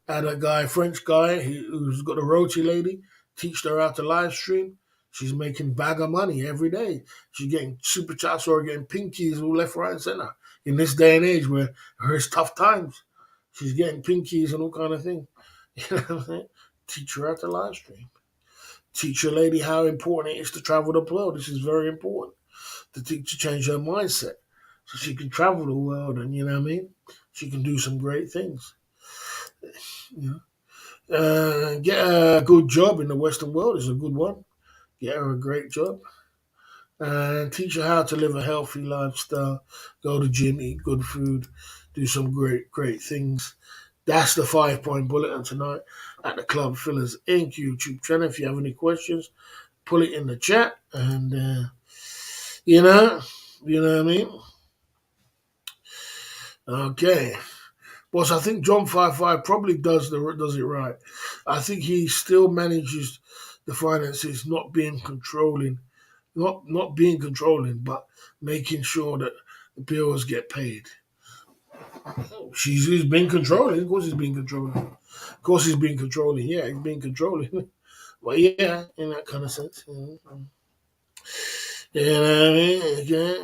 a guy, French guy who's got a roti lady, teach her how to live stream. She's making bag of money every day. She's getting super chats or getting pinkies all left, right, and center. In this day and age where it's tough times, she's getting pinkies and all kind of thing. You know what I'm saying? Teach her how to live stream. Teach your lady how important it is to travel the world. This is very important to change her mindset so she can travel the world and, you know what I mean? She can do some great things. Get a good job in the Western world is a good one. Get her a great job. And teach her how to live a healthy lifestyle. Go to gym, eat good food, do some great things. That's the 5-point bulletin tonight at the Club Fillers Inc. YouTube channel. If you have any questions, put it in the chat, and you know, you know what I mean. Okay. Boss, I think John 5-5 probably does it right. I think he still manages the finances, not being controlling, but making sure that the bills get paid. He's been controlling. Of course, he's been controlling. Of course, he's been controlling. Yeah, he's been controlling. But yeah, in that kind of sense. You know what I mean? Okay.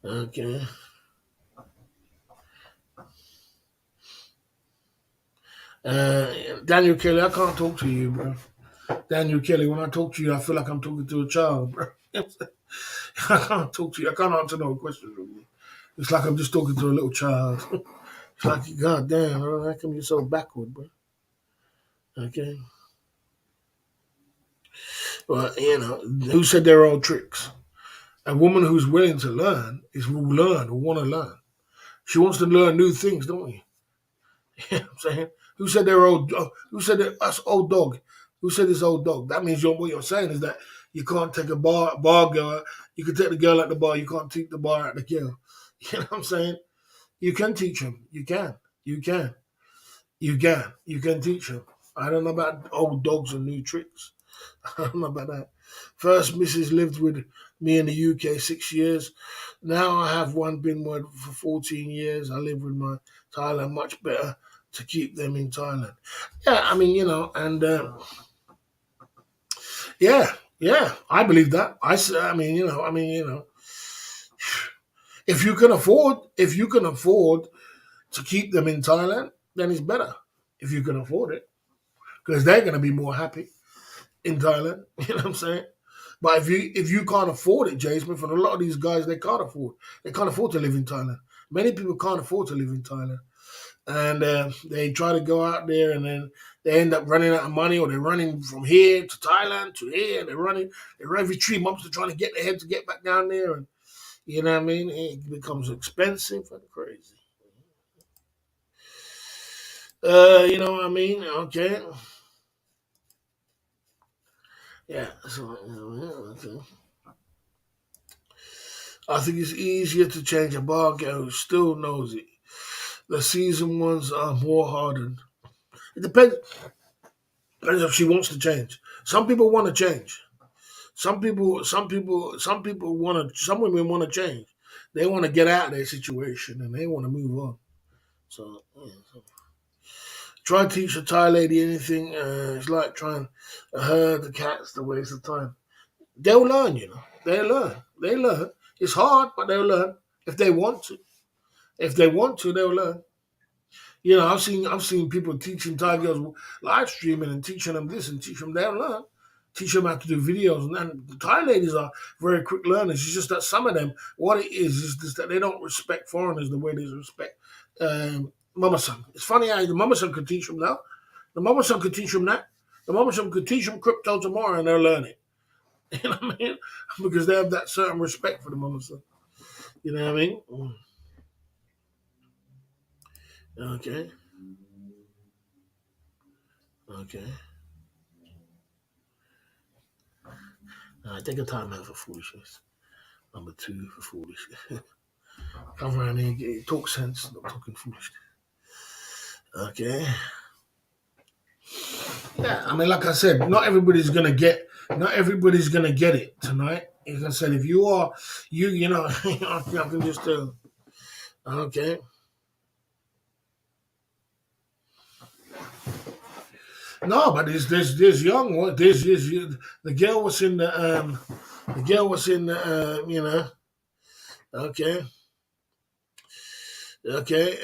Okay. Daniel Kelly, I can't talk to you, bro. Daniel Kelly, when I talk to you, I feel like I'm talking to a child, bro. I can't talk to you. I can't answer no questions with you. It's like I'm just talking to a little child. It's like, God damn, bro, how come you're so backward, bro? Okay. Well, who said they're all tricks? A woman who's willing to learn will want to learn. She wants to learn new things, don't you? You know what I'm saying? Who said they're old? Who said that us old dog? Who said this old dog? That means what you're saying is that you can't take a bar girl. You can take the girl at the bar. You can't take the bar at the girl. You know what I'm saying? You can teach them. You can. You can. You can. You can teach them. I don't know about old dogs and new tricks. I don't know about that. First, Mrs. lived with me in the UK 6 years. Now I have one been with for 14 years. I live with my Thailand. Much better to keep them in Thailand. Yeah, I mean, and yeah, yeah, I believe that. I mean, if you can afford to keep them in Thailand, then it's better if you can afford it because they're going to be more happy in Thailand. You know what I'm saying? But if you can't afford it, Jay Smith, and a lot of these guys they can't afford to live in Thailand. Many people can't afford to live in Thailand, and they try to go out there, and then they end up running out of money, or they're running from here to Thailand to here. And they run every 3 months to trying to get ahead to get back down there, and you know what I mean. It becomes expensive and crazy. You know what I mean? Okay, yeah. So, yeah, okay. I think it's easier to change a bar girl who still knows it. The seasoned ones are more hardened. It depends if she wants to change. Some people want to change. Some people want to. Some women want to change. They want to get out of their situation and they want to move on. So, yeah, so try to teach a Thai lady anything. It's like trying to herd the cats. The waste of time. They'll learn. They'll learn. They learn. It's hard, but they'll learn if they want to. If they want to, they'll learn. I've seen people teaching Thai girls live streaming and teaching them this and teach them they'll learn. Teach them how to do videos, and the Thai ladies are very quick learners. It's just that some of them, what it is just that they don't respect foreigners the way they respect Mama Son. It's funny how the Mama Son could teach them that. The Mama Son could teach them that. The Mama Son could teach them crypto tomorrow, and they'll learn it. You know what I mean? Because they have that certain respect for the Mama Son. You know what I mean? Okay. Okay. Take a time out for foolishness. Number two for foolishness. Come around here and talk sense, not talking foolishness. Okay. Yeah, I mean, like I said, not everybody's gonna get it tonight. As I said, if you are, I can just tell. Okay. No, but there's young one. There's the girl was in the girl was in okay. Okay,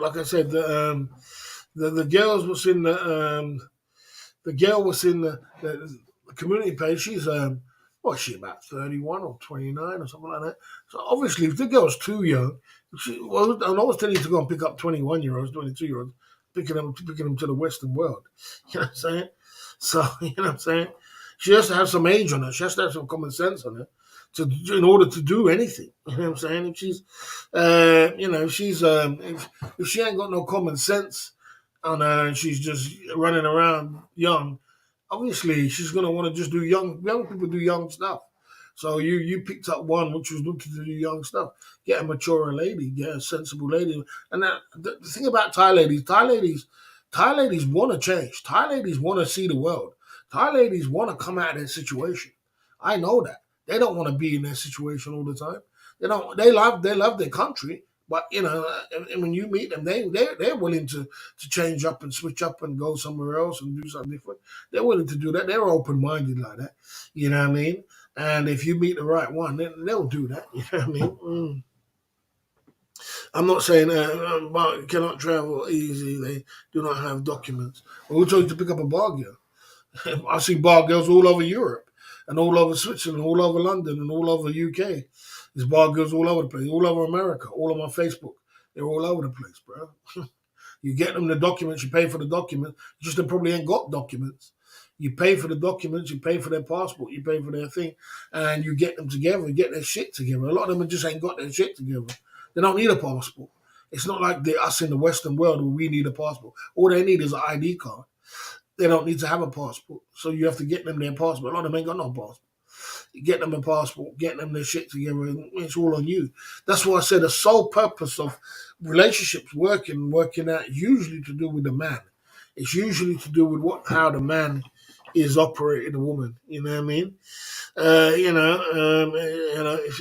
like I said, the girls was in the girl was in the community page. She's what's she about 31 or 29 or something like that. So obviously, if the girl's too young, I'm always telling you to go and pick up 21-year-olds, 22-year-olds, picking them to the Western world. You know what I'm saying? So you know what I'm saying. She has to have some age on her. She has to have some common sense on her in order to do anything. You know what I'm saying? If she's, if she ain't got no common sense on her and she's just running around young, obviously she's gonna want to just do young people do young stuff. So you picked up one which was looking to do young stuff. Get a mature lady, get a sensible lady. And the thing about Thai ladies want to change. Thai ladies want to see the world. Thai ladies want to come out of their situation. I know that they don't want to be in their situation all the time. They don't. They love their country, but and when you meet them, they're willing to change up and switch up and go somewhere else and do something different. They're willing to do that. They're open minded like that. You know what I mean? And if you meet the right one, then they'll do that. You know what I mean? I'm not saying but cannot travel easy. They do not have documents. But we're trying to pick up a bar girl. I see bar girls all over Europe and all over Switzerland, all over London and all over UK. There's bar girls all over the place, all over America, all on my Facebook. They're all over the place, bro. You get them the documents, you pay for the documents. Just they probably ain't got documents. You pay for the documents, you pay for their passport, you pay for their thing, and you get them together, get their shit together. A lot of them just ain't got their shit together. They don't need a passport. It's not like us in the Western world where we need a passport. All they need is an ID card. They don't need to have a passport. So you have to get them their passport. A lot of them ain't got no passport. You get them a passport, get them their shit together, and it's all on you. That's why I said the sole purpose of relationships working out usually to do with the man. It's usually to do with how the man is operating the woman. You know what I mean?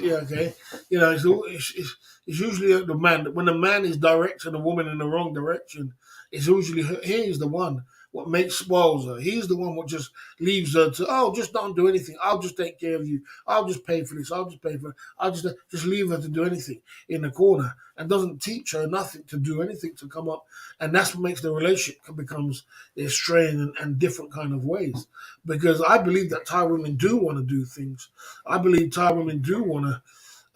Yeah, okay. It's usually the man. When the man is directing the woman in the wrong direction, it's usually he's the one what makes spoils her. He's the one what just leaves her to just don't do anything. I'll just take care of you. I'll just pay for this. I'll just pay for it. I'll just leave her to do anything in the corner and doesn't teach her nothing to do anything to come up. And that's what makes the relationship becomes strained and different kind of ways. Because I believe that Thai women do want to do things. I believe Thai women do want to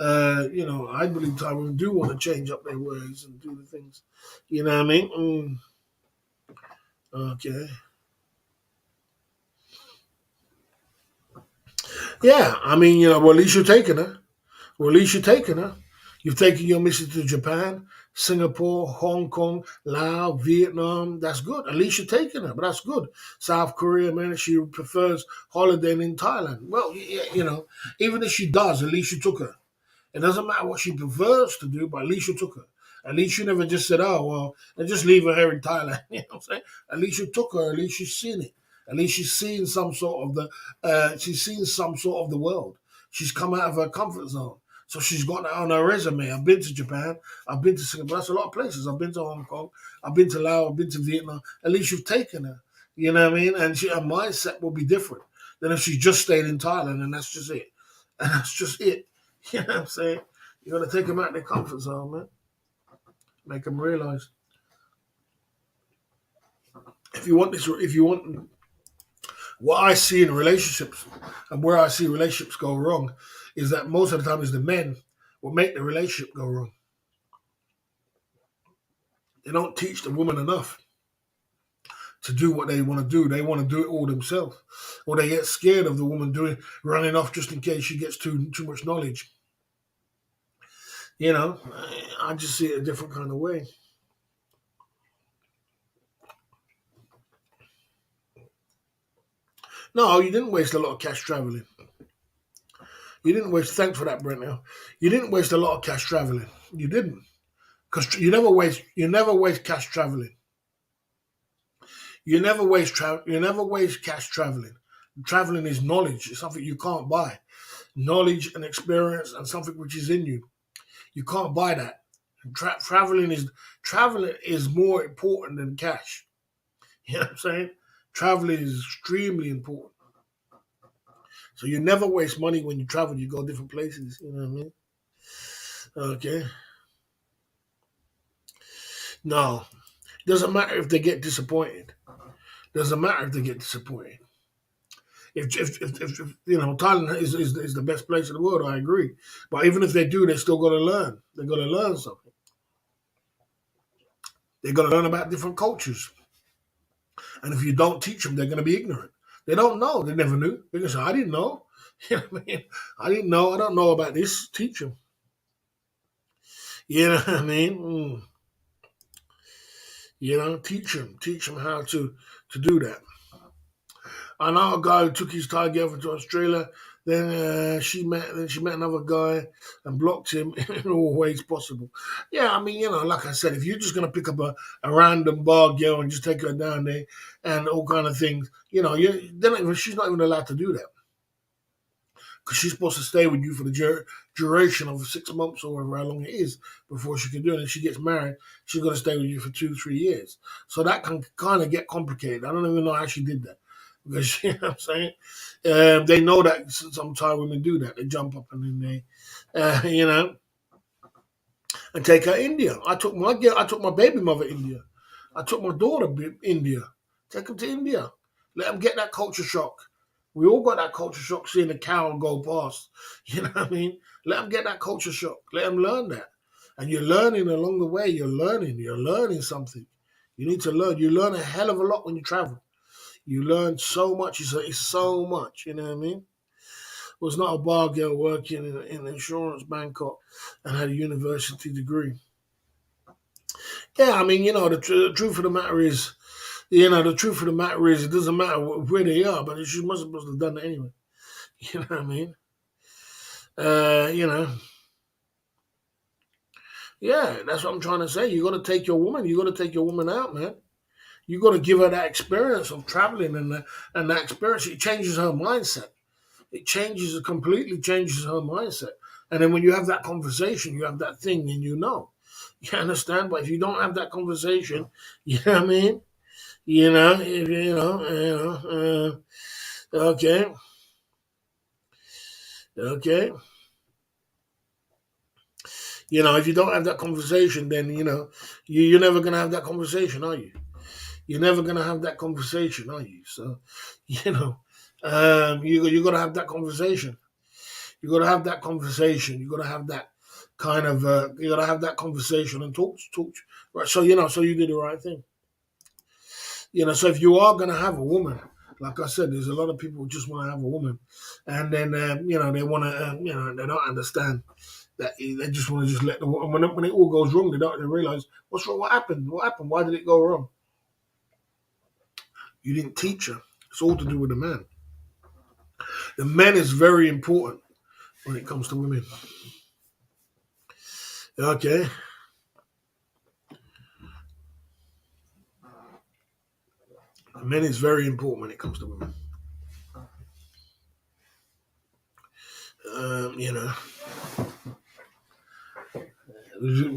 I believe Thai women do want to change up their ways and do the things. You know what I mean? Okay. Yeah, I mean, well, at least you're taking her. Well, at least you're taking her. You've taken your missus to Japan, Singapore, Hong Kong, Laos, Vietnam. That's good. At least you're taking her, but that's good. South Korea, man, she prefers holidaying in Thailand. Well, yeah, even if she does, at least you took her. It doesn't matter what she prefers to do, but at least you took her. At least you never just said, "Oh well," and just leave her here in Thailand. You know what I'm saying? At least you took her. At least she's seen it. At least she's seen some sort of the. She's seen some sort of the world. She's come out of her comfort zone. So she's got that on her resume. I've been to Japan. I've been to Singapore. That's a lot of places. I've been to Hong Kong. I've been to Laos. I've been to Vietnam. At least you've taken her. You know what I mean? And her mindset will be different than if she just stayed in Thailand and that's just it. And that's just it. You know what I'm saying? You got to take them out of their comfort zone, man. Make them realize. If you want what I see in relationships and where I see relationships go wrong, is that most of the time is the men will make the relationship go wrong. They don't teach the woman enough to do what they want to do. They want to do it all themselves, or they get scared of the woman running off just in case she gets too much knowledge. I just see it a different kind of way. No, you didn't waste a lot of cash traveling. You didn't waste. Thanks for that, Brent. Now, you didn't waste a lot of cash traveling. You didn't, because you never waste. You never waste cash traveling. You never waste travel. You never waste cash traveling. Traveling is knowledge. It's something you can't buy. Knowledge and experience and something which is in you. You can't buy that. Traveling is more important than cash. You know what I'm saying? Traveling is extremely important. So you never waste money when you travel. You go different places. You know what I mean? Okay. No, doesn't matter if they get disappointed. Doesn't matter if they get disappointed. If Thailand is the best place in the world, I agree. But even if they do, they still got to learn. They got to learn something. They got to learn about different cultures. And if you don't teach them, they're going to be ignorant. They don't know. They never knew. They're going to say, "I didn't know." You know what I mean? I didn't know. I don't know about this. Teach them. You know what I mean? Teach them. Teach them how to do that. I know a guy who took his Thai girlfriend to Australia. Then she met another guy and blocked him in all ways possible. Yeah, I mean, like I said, if you're just gonna pick up a random bar girl and just take her down there and all kind of things, she's not even allowed to do that because she's supposed to stay with you for the duration of 6 months or whatever how long it is before she can do it. And she gets married, she's going to stay with you for 2 3 years. So that can kind of get complicated. I don't even know how she did that because you know what I'm saying. They know that some Thai women do that. They jump up and then they, and take her India. I took my baby mother India. I took my daughter India. Take them to India. Let them get that culture shock. We all got that culture shock seeing the cow go past. You know what I mean? Let them get that culture shock. Let them learn that. And you're learning along the way. You're learning. You're learning something. You need to learn. You learn a hell of a lot when you travel. You learn so much. It's so much. You know what I mean? Was not a bar girl working in insurance Bangkok and had a university degree. Yeah, I mean, the truth of the matter is, the truth of the matter is, it doesn't matter where they are, but she must supposed to have done it anyway. You know what I mean? Uh, you know, yeah, that's what I'm trying to say. You got to take your woman. You got to take your woman out, man. You got to give her that experience of traveling and that experience. It changes her mindset. It completely changes her mindset. And then when you have that conversation, you have that thing, and you know. You understand? But if you don't have that conversation, you know what I mean? Okay, okay. If you don't have that conversation, then you're never gonna have that conversation, are you? You're never gonna have that conversation, are you? So, you know, you gotta have that conversation. You gotta have that conversation. You gotta have that kind of. You gotta have that conversation and talk. Right. So so you did the right thing. So if you are gonna have a woman, like I said, there's a lot of people who just want to have a woman, and then they want to, they don't understand that they just want to just let the woman. When it all goes wrong, they realize what's wrong. What happened? What happened? Why did it go wrong? You didn't teach her. It's all to do with the man. The man is very important when it comes to women. Okay, the man is very important when it comes to women. You know,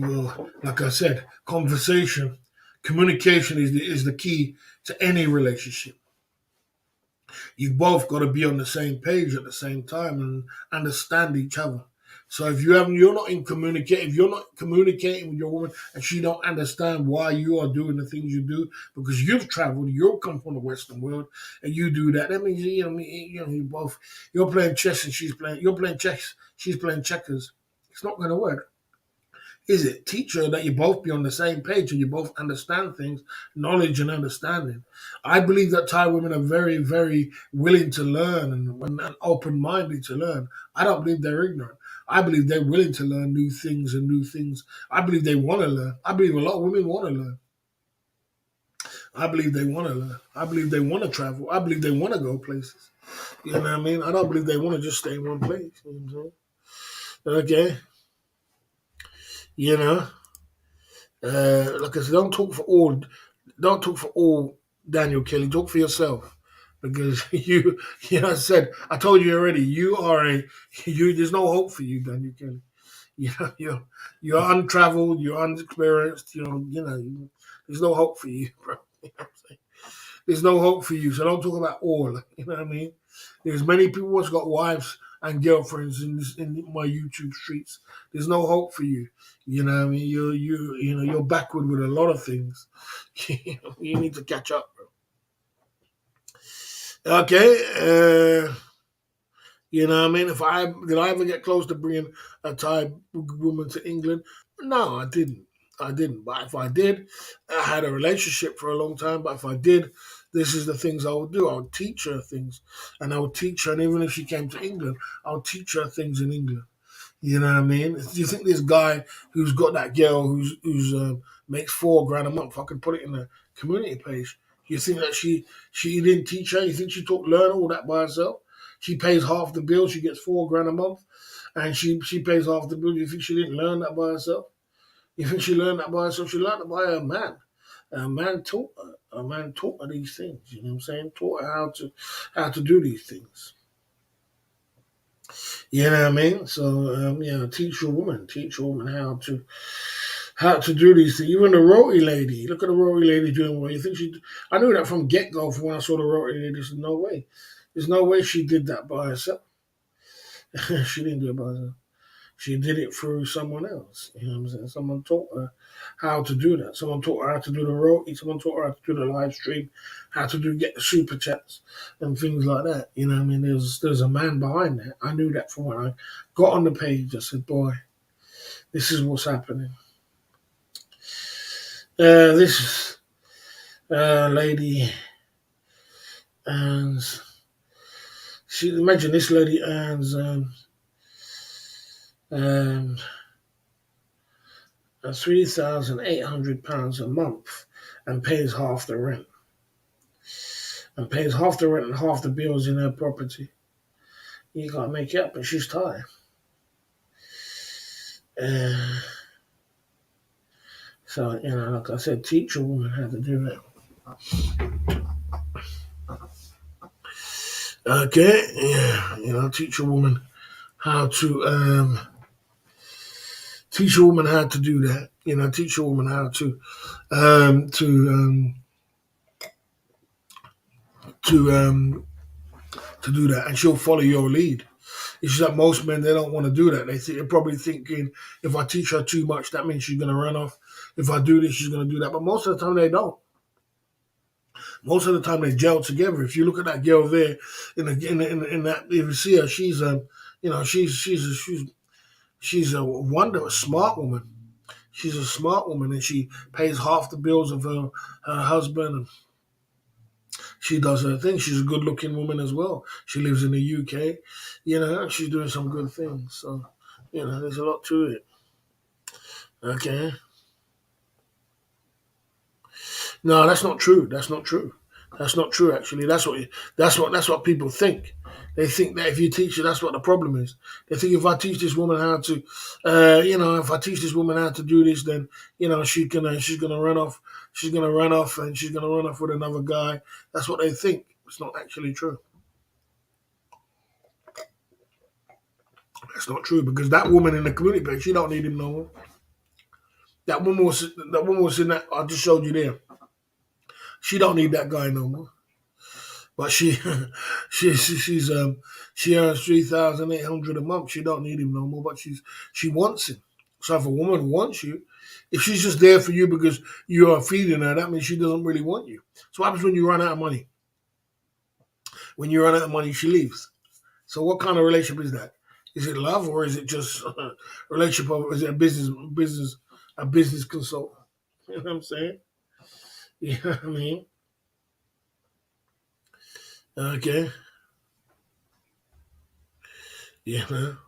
well, like I said, conversation, communication is the key to any relationship. You both got to be on the same page at the same time and understand each other. So if you're not communicating with your woman and she don't understand why you are doing the things you do because you've traveled, you've come from the Western world, and you do that. That means you're playing chess and you're playing chess, she's playing checkers. It's not going to work, is it? Teach her that you both be on the same page and you both understand things, knowledge and understanding. I believe that Thai women are very, very willing to learn and open minded to learn. I don't believe they're ignorant. I believe they're willing to learn new things and new things. I believe they want to learn. I believe a lot of women want to learn. I believe they want to learn. I believe they want to travel. I believe they want to go places. You know what I mean? I don't believe they want to just stay in one place. You know what I'm saying? Okay. You know? Like I said, don't talk for all Daniel Kelly. Talk for yourself, because I said, I told you already. You are you. There's no hope for you, Daniel Kelly. You're untraveled. You're unexperienced. There's no hope for you, bro. You know what I'm saying? There's no hope for you. So don't talk about all. You know what I mean? There's many people who's got wives and girlfriends in my YouTube streets. There's no hope for you. You know what I mean? You're backward with a lot of things. You need to catch up, bro. Okay. You know what I mean? If I ever get close to bringing a Thai woman to England? No, I didn't. I didn't. But if I did, I had a relationship for a long time. But if I did, this is the things I would do. I would teach her things, and I would teach her. And even if she came to England, I would teach her things in England. You know what I mean? Do you think this guy who's got that girl who's makes $4 grand a month? I can put it in the community page. You think that she didn't teach her? You think she learn all that by herself? She pays half the bill. She gets $4 grand a month, and she pays half the bill. You think she didn't learn that by herself? You think she learned that by herself? She learned it by her man. A man taught her. A man taught her these things. You know what I'm saying? Taught her how to do these things. You know what I mean? So teach your woman. Teach your woman how to do these things. Even the roti lady. Look at the roti lady doing what you think she. I knew that from get go. From when I saw the roti lady, there's no way. There's no way she did that by herself. She didn't do it by herself. She did it through someone else. You know what I'm saying? Someone taught her how to do that. Someone taught her how to do the roti. Someone taught her how to do the live stream, how to get the super chats and things like that. You know what I mean? There's a man behind that. I knew that from when I got on the page. I said, boy, this is what's happening. This lady earns. Imagine this lady earns £3,800 a month and pays half the rent. And pays half the rent and half the bills in her property. You can't make it up, but she's tired. So, like I said, teach a woman how to do that. Okay, yeah, teach a woman how to teach a woman how to do that. Teach a woman how to do that, and she'll follow your lead. It's just that most men, they don't want to do that. They're probably thinking, if I teach her too much, that means she's going to run off. If I do this, she's going to do that. But most of the time, they don't. Most of the time, they gel together. If you look at that girl there, in that, if you see her, she's she's a wonder, a smart woman. She's a smart woman, and she pays half the bills of her husband. And she does her thing. She's a good-looking woman as well. She lives in the UK. She's doing some good things. So, there's a lot to it. Okay. No, that's not true. That's not true. That's not true. Actually, that's what people think. They think that if you teach her, that's what the problem is. They think if I teach this woman how to, if I teach this woman how to do this, then she's gonna run off. She's gonna run off, and she's gonna run off with another guy. That's what they think. It's not actually true. That's not true because that woman in the community page, she don't need him no more. That woman was in that I just showed you there. She don't need that guy no more. But she she earns 3,800 a month. She don't need him no more, but she wants him. So if a woman wants you, if she's just there for you because you are feeding her, that means she doesn't really want you. So what happens when you run out of money? When you run out of money, she leaves. So what kind of relationship is that? Is it love or is it just a relationship? Or is it a business consultant? You know what I'm saying? You know what I mean? Okay. Yeah, man.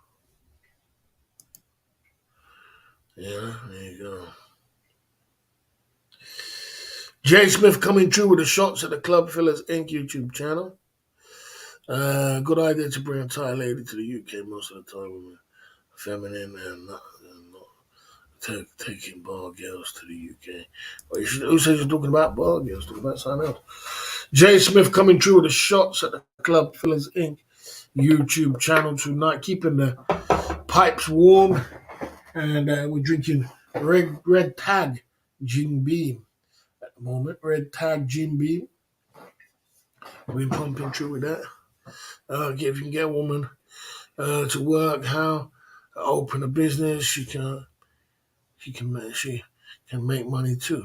Yeah, there you go. Jay Smith coming through with the shots at the Club Fillers Inc. YouTube channel. Good idea to bring a Thai lady to the UK most of the time. Women feminine and not taking bar girls to the UK. Who says you're talking about bar girls? Talking about something else. Jay Smith coming through with the shots at the Club Fillers Inc. YouTube channel tonight, keeping the pipes warm, and we're drinking red tag Jim Beam at the moment. Red tag Jim Beam. We're pumping through with that. If you can get a woman to work, how to open a business, she can make money too.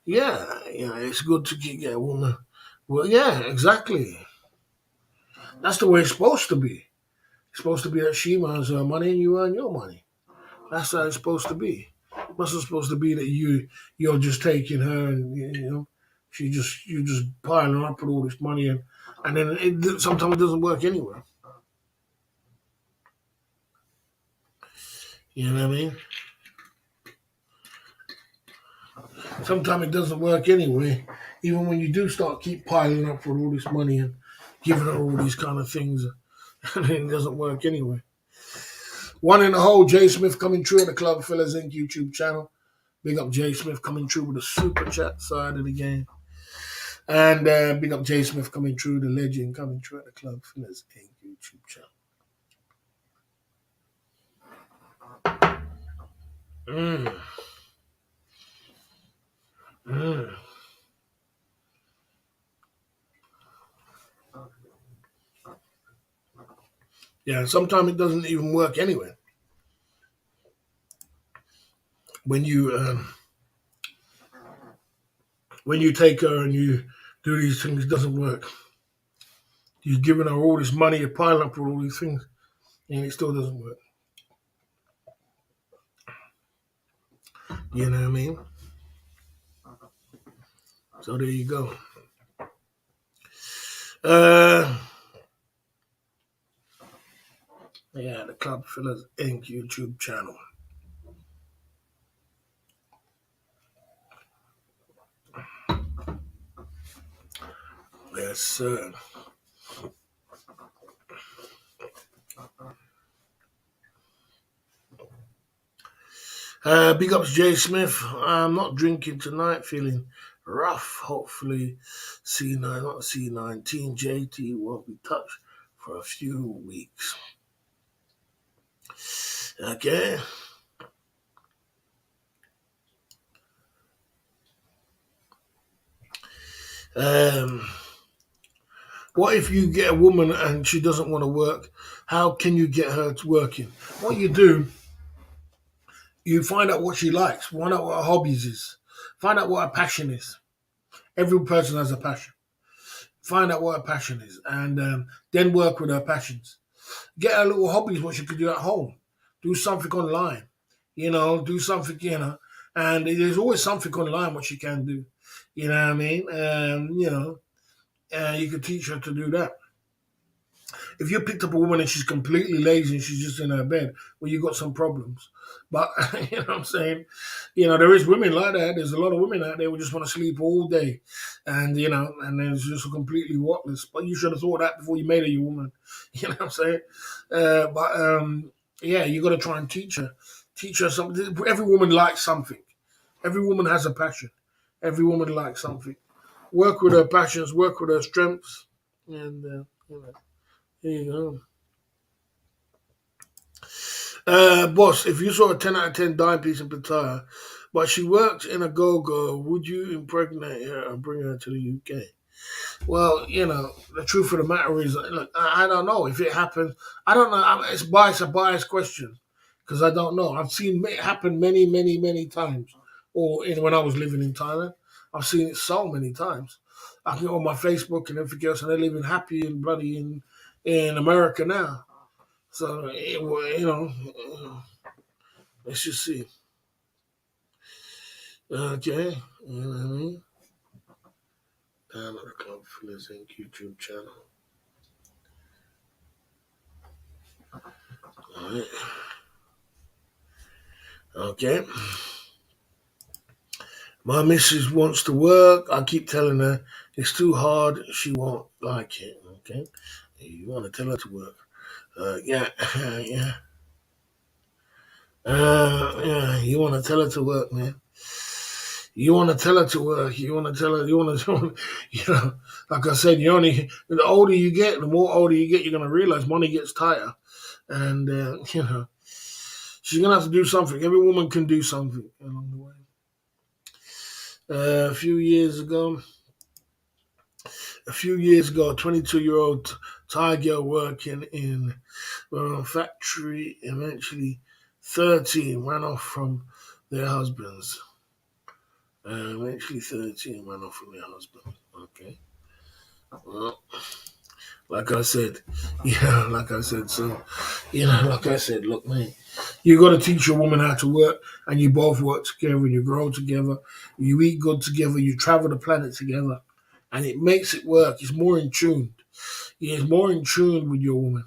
Yeah, it's good to get a woman. Well, yeah, exactly. That's the way it's supposed to be. It's supposed to be that she earns her money and you earn your money. That's how it's supposed to be. It's not supposed to be that you're just taking her and you just piling her up with all this money and then sometimes it doesn't work anyway. You know what I mean? Sometimes it doesn't work anyway. Even when you do start keep piling up with all this money and giving her all these kind of things, and it doesn't work anyway. One in the hole, Jay Smith coming true at the Club Fellas Inc. YouTube channel. Big up Jay Smith coming true with the super chat side of the game. And big up Jay Smith coming true, the legend coming true at the Club Fellas Inc. YouTube channel. Mm. Mm. Yeah, sometimes it doesn't even work anyway. When you take her and you do these things, it doesn't work. You're giving her all this money, you're piling up with all these things, and it still doesn't work. You know what I mean? So there you go. Yeah, the Club Fellas Inc. YouTube channel. Yes, sir. Big ups Jay Smith. I'm not drinking tonight, feeling rough. Hopefully C9, not C19, JT won't be touched for a few weeks. Okay. What if you get a woman and she doesn't want to work? How can you get her to working? What you do, you find out what she likes, find out what her hobbies is, find out what her passion is. Every person has a passion. Find out what her passion is, and then work with her passions. Get her little hobbies, what she could do at home. Do something online, do something, and there's always something online what she can do. You know what I mean? You could teach her to do that. If you picked up a woman and she's completely lazy and she's just in her bed, well, you got some problems. But you know what I'm saying? There is women like that. There's a lot of women out there who just want to sleep all day, and and then it's just completely worthless. But you should have thought that before you made her your woman. You know what I'm saying? Yeah, you got to try and teach her something. Every woman likes something. Every woman has a passion. Every woman likes something. Work with her passions. Work with her strengths, and there you go. Boss, if you saw a 10 out of 10 dime piece in Pattaya, but she worked in a go-go, would you impregnate her and bring her to the UK? Well, the truth of the matter is, look, I don't know if it happens. I don't know. It's a biased question because I don't know. I've seen it happen many, many, many times. When I was living in Thailand, I've seen it so many times. I can go on my Facebook and everything else, and they're living happy and bloody in America now. So, let's just see. Okay. You know what I mean? Down at the Club Fellas Inc. YouTube channel. All right. Okay. My missus wants to work. I keep telling her it's too hard. She won't like it. Okay. You want to tell her to work. Yeah. Yeah. Yeah. You want to tell her to work, man. You want to tell her to work. You want to tell her. You want to, like I said, the older you get, the more older you get, you're gonna realize money gets tighter, and she's gonna have to do something. Every woman can do something along the way. A few years ago, a 22-year-old Thai girl working in a factory, eventually 13, ran off from their husbands. Eventually 13 ran off from their husband. Okay. Well, like I said, look, man, you got to teach a woman how to work, and you both work together, and you grow together, you eat good together, you travel the planet together, and it makes it work. It's more in tune. It's more in tune with your woman.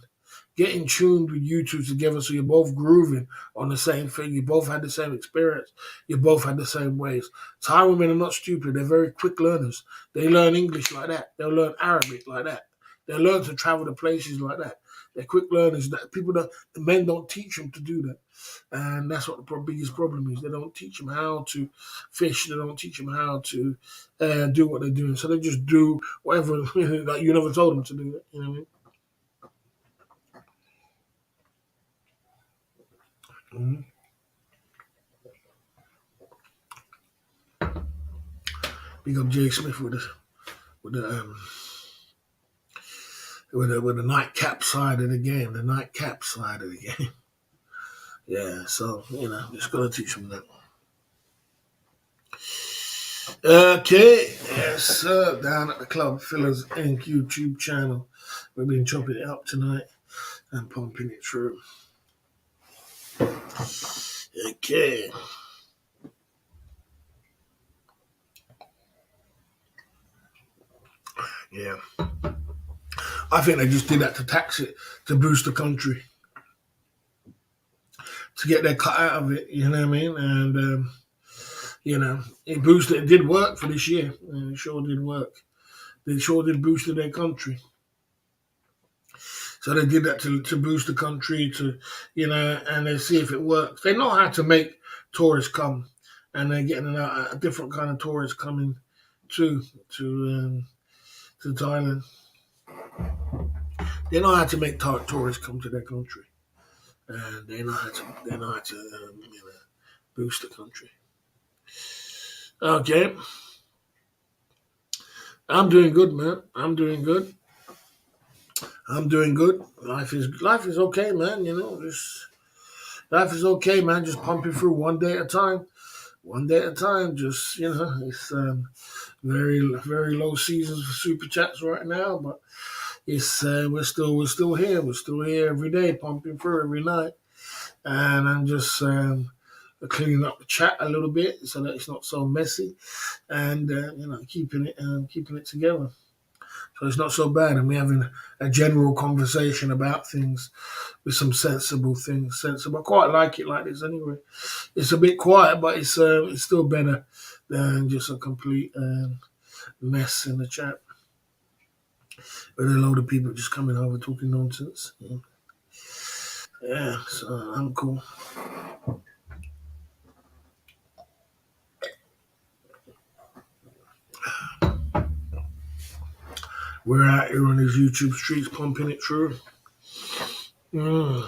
getting tuned with you two together so you're both grooving on the same thing. You both had the same experience. You both had the same ways. Thai women are not stupid. They're very quick learners. They learn English like that. They'll learn Arabic like that. They'll learn to travel to places like that. They're quick learners. That people don't, the men don't teach them to do that. And that's what the biggest problem is. They don't teach them how to fish. They don't teach them how to do what they're doing. So they just do whatever like you never told them to do that. You know what I mean? Mm-hmm. Big up Jay Smith with the with the nightcap side of the game. The nightcap side of the game. Yeah. So just gotta teach them that. Okay, yes, sir. Down at the Club Fillers Inc. YouTube channel, we've been chopping it up tonight and pumping it through. Okay. Yeah. I think they just did that to tax it, to boost the country, to get their cut out of it, you know what I mean? And, it boosted, it did work for this year. It sure did work. They sure did boost their country. So they did that to boost the country, and they see if it works. They know how to make tourists come, and they're getting a different kind of tourists coming to to Thailand. They know how to make tourists come to their country, and they know how to boost the country. Okay, I'm doing good, man. I'm doing good. I'm doing good. Life is okay, man. Just life is okay, man. Just pumping through one day at a time. One day at a time. Just it's very very low seasons for super chats right now, but it's we're still here. We're still here every day, pumping through every night, and I'm just cleaning up the chat a little bit so that it's not so messy, and keeping it together. So it's not so bad, and we're having a general conversation about things with some sensible things. Sensible. I quite like it like this anyway. It's a bit quiet, but it's still better than just a complete mess in the chat with a load of people just coming over talking nonsense. Yeah, so I'm cool. We're out here on these YouTube streets pumping it through. Mm.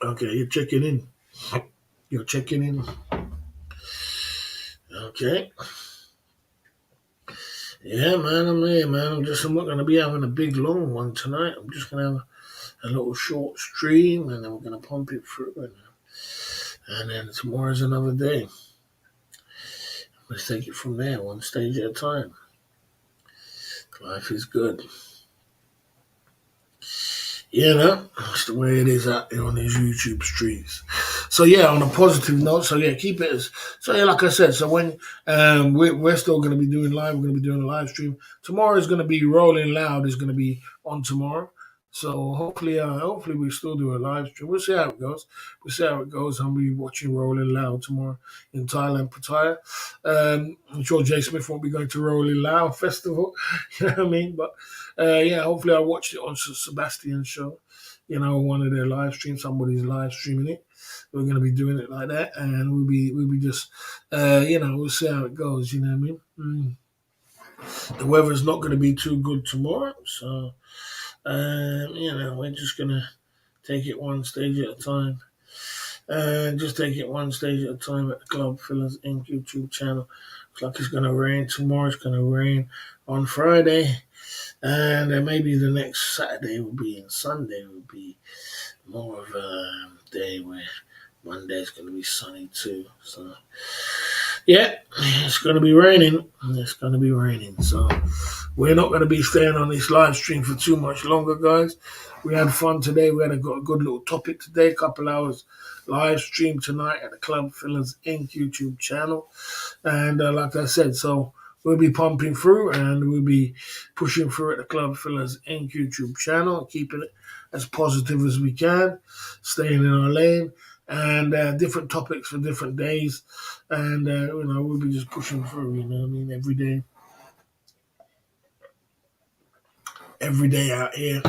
Okay, you're checking in. You're checking in. Okay. Yeah, man, I'm here, man. I'm not gonna be having a big long one tonight. I'm just gonna have a little short stream, and then we're gonna pump it through, and then tomorrow's another day. Let's take it from there, one stage at a time. Life is good. That's the way it is out there on these YouTube streets. So yeah, on a positive note, so yeah, keep it as so yeah, like I said, so when we're still gonna be doing live, we're gonna be doing a live stream. Tomorrow is gonna be Rolling Loud is gonna be on tomorrow. So hopefully we still do a live stream. We'll see how it goes. We'll see how it goes. I'll be watching Rolling Loud tomorrow in Thailand, Pattaya. I'm sure Jay Smith won't be going to Rolling Loud Festival. You know what I mean? But yeah, hopefully I watched it on Sebastian's show. One of their live streams. Somebody's live streaming it. We're going to be doing it like that, and we'll be just, we'll see how it goes. You know what I mean? The weather's not going to be too good tomorrow, so we're just going to take it one stage at a time. Just take it one stage at a time at the Club Fillers Inc. YouTube channel. Looks like it's going to rain tomorrow. It's going to rain on Friday. And then maybe the next Saturday will be and Sunday will be more of a day where Monday's going to be sunny too. So, yeah, it's going to be raining. It's going to be raining. So, we're not going to be staying on this live stream for too much longer, guys. We had fun today. We had got a good little topic today. A couple hours live stream tonight at the Club Fillers Inc. YouTube channel. And like I said, so we'll be pumping through and we'll be pushing through at the Club Fillers Inc. YouTube channel, keeping it as positive as we can, staying in our lane, and different topics for different days, and we'll be just pushing through. Every day out here,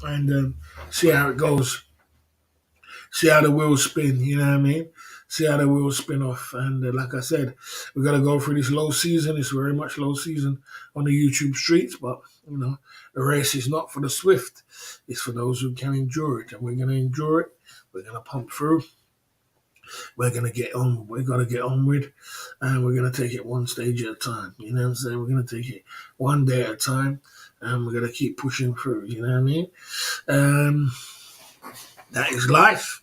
and see how it goes. See how the wheels spin. You know what I mean? See how the wheels spin off. And like I said, we got to go through this low season. It's very much low season on the YouTube streets, but the race is not for the swift. It's for those who can endure it, and we're going to endure it. We're going to pump through. We're going to get on. We're going to get on with, and we're going to take it one stage at a time. You know what I'm saying? We're going to take it one day at a time, and we're going to keep pushing through. You know what I mean? Um, that is life.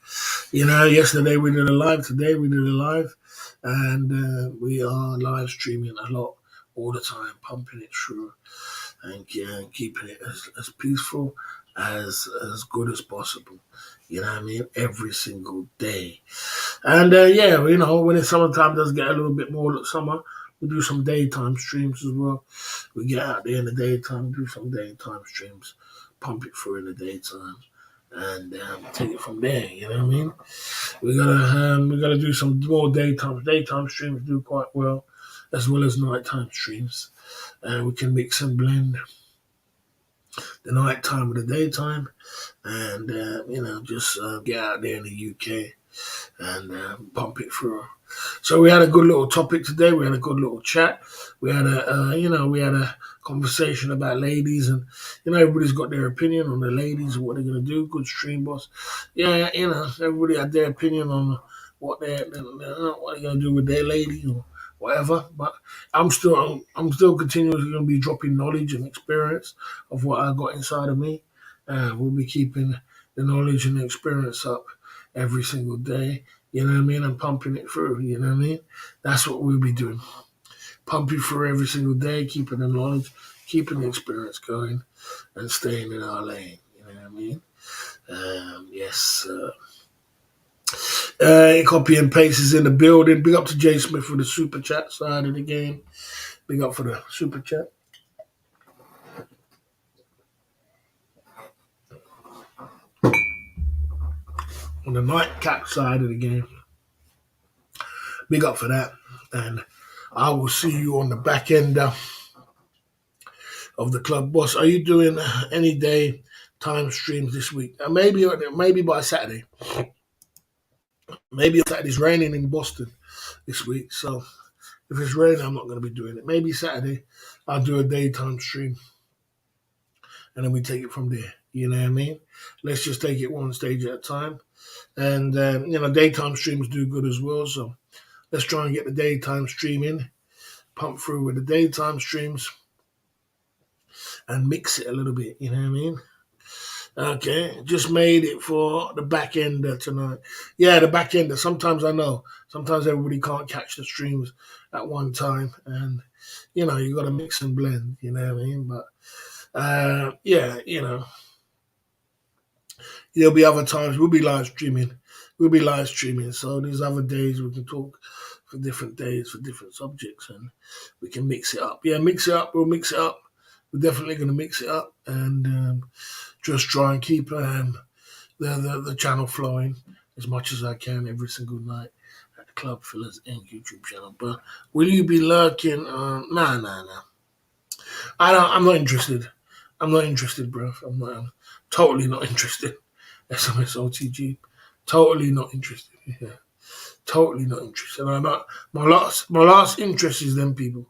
Yesterday we did a live, today we did a live, and we are live streaming a lot all the time, pumping it through and keeping it as peaceful, as good as possible. You know what I mean? Every single day. And when it's summertime, does get a little bit more summer. We do some daytime streams as well. We get out there in the daytime, do some daytime streams, pump it through in the daytime, and take it from there. You know what I mean? We gotta do some more daytime. Daytime streams do quite well, as well as nighttime streams. And we can mix and blend the nighttime with the daytime, and just get out there in the UK and pump it through. So we had a good little topic today. We had a good little chat. We had a conversation about ladies, and everybody's got their opinion on the ladies and what they're gonna do. Good stream, boss. Yeah, everybody had their opinion on what they're gonna do with their lady or whatever. But I'm still continuously gonna be dropping knowledge and experience of what I got inside of me. We'll be keeping the knowledge and the experience up every single day. You know what I mean? And pumping it through. You know what I mean? That's what we'll be doing. Pumping through every single day, keeping the knowledge, keeping the experience going, and staying in our lane. You know what I mean? Yes. Copy and paste is in the building. Big up to Jay Smith for the super chat side of the game. Big up for the super chat. On the nightcap side of the game. Big up for that. And I will see you on the back end of the club. Boss, are you doing any day time streams this week? Maybe by Saturday. Maybe Saturday's raining in Boston this week. So if it's raining, I'm not going to be doing it. Maybe Saturday I'll do a daytime stream and then we take it from there. You know what I mean? Let's just take it one stage at a time. And, daytime streams do good as well. So let's try and get the daytime stream in, pump through with the daytime streams and mix it a little bit. You know what I mean? Okay, just made it for the back ender tonight. Yeah, the back ender. Sometimes I know. Sometimes everybody can't catch the streams at one time, and you got to mix and blend. You know what I mean? But there'll be other times we'll be live streaming. We'll be live streaming. So these other days we can talk for different days for different subjects, and we can mix it up. Yeah, mix it up. We'll mix it up. We're definitely going to mix it up and just try and keep the channel flowing as much as I can every single night at the Club Fillers Inc. YouTube channel. But will you be lurking? Nah. I'm not interested. I'm not interested, bro. I'm totally not interested. SMS OTG. Totally not interested. Yeah. Totally not interested. I'm not. My last interest is them people.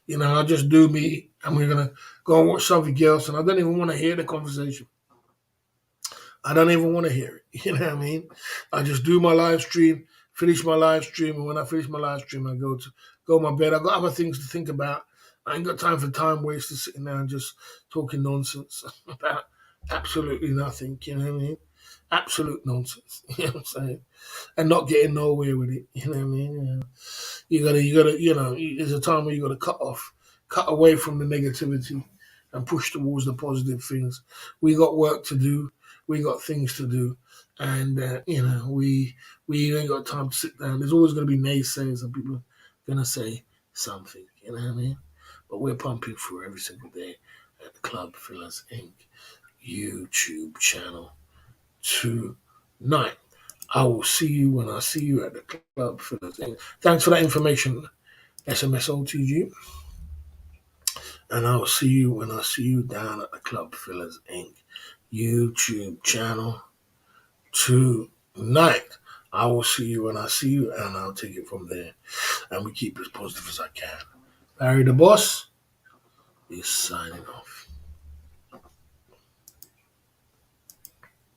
I just do me, and we're gonna go and watch something else, and I don't even want to hear the conversation. I don't even want to hear it. You know what I mean? I just do my live stream, finish my live stream, and when I finish my live stream, I go to my bed. I've got other things to think about. I ain't got time for time wasters sitting there and just talking nonsense about absolutely nothing. You know what I mean? Absolute nonsense. You know what I'm saying? And not getting nowhere with it. You know what I mean? You gotta. There's a time where you gotta cut away from the negativity, and push towards the positive things. We got work to do. We got things to do, and we ain't got time to sit down. There's always gonna be naysayers, and people are gonna say something. You know what I mean? But we're pumping through every single day at the Club Fillers Inc. YouTube channel. tonight. I will see you when I see you at the club for the thing. Thanks for that information, SMSOTG. And I will see you when I see you down at the Club Fillers Inc. YouTube channel tonight. I will see you when I see you, and I'll take it from there. And we keep as positive as I can. Barry the Boss is signing off.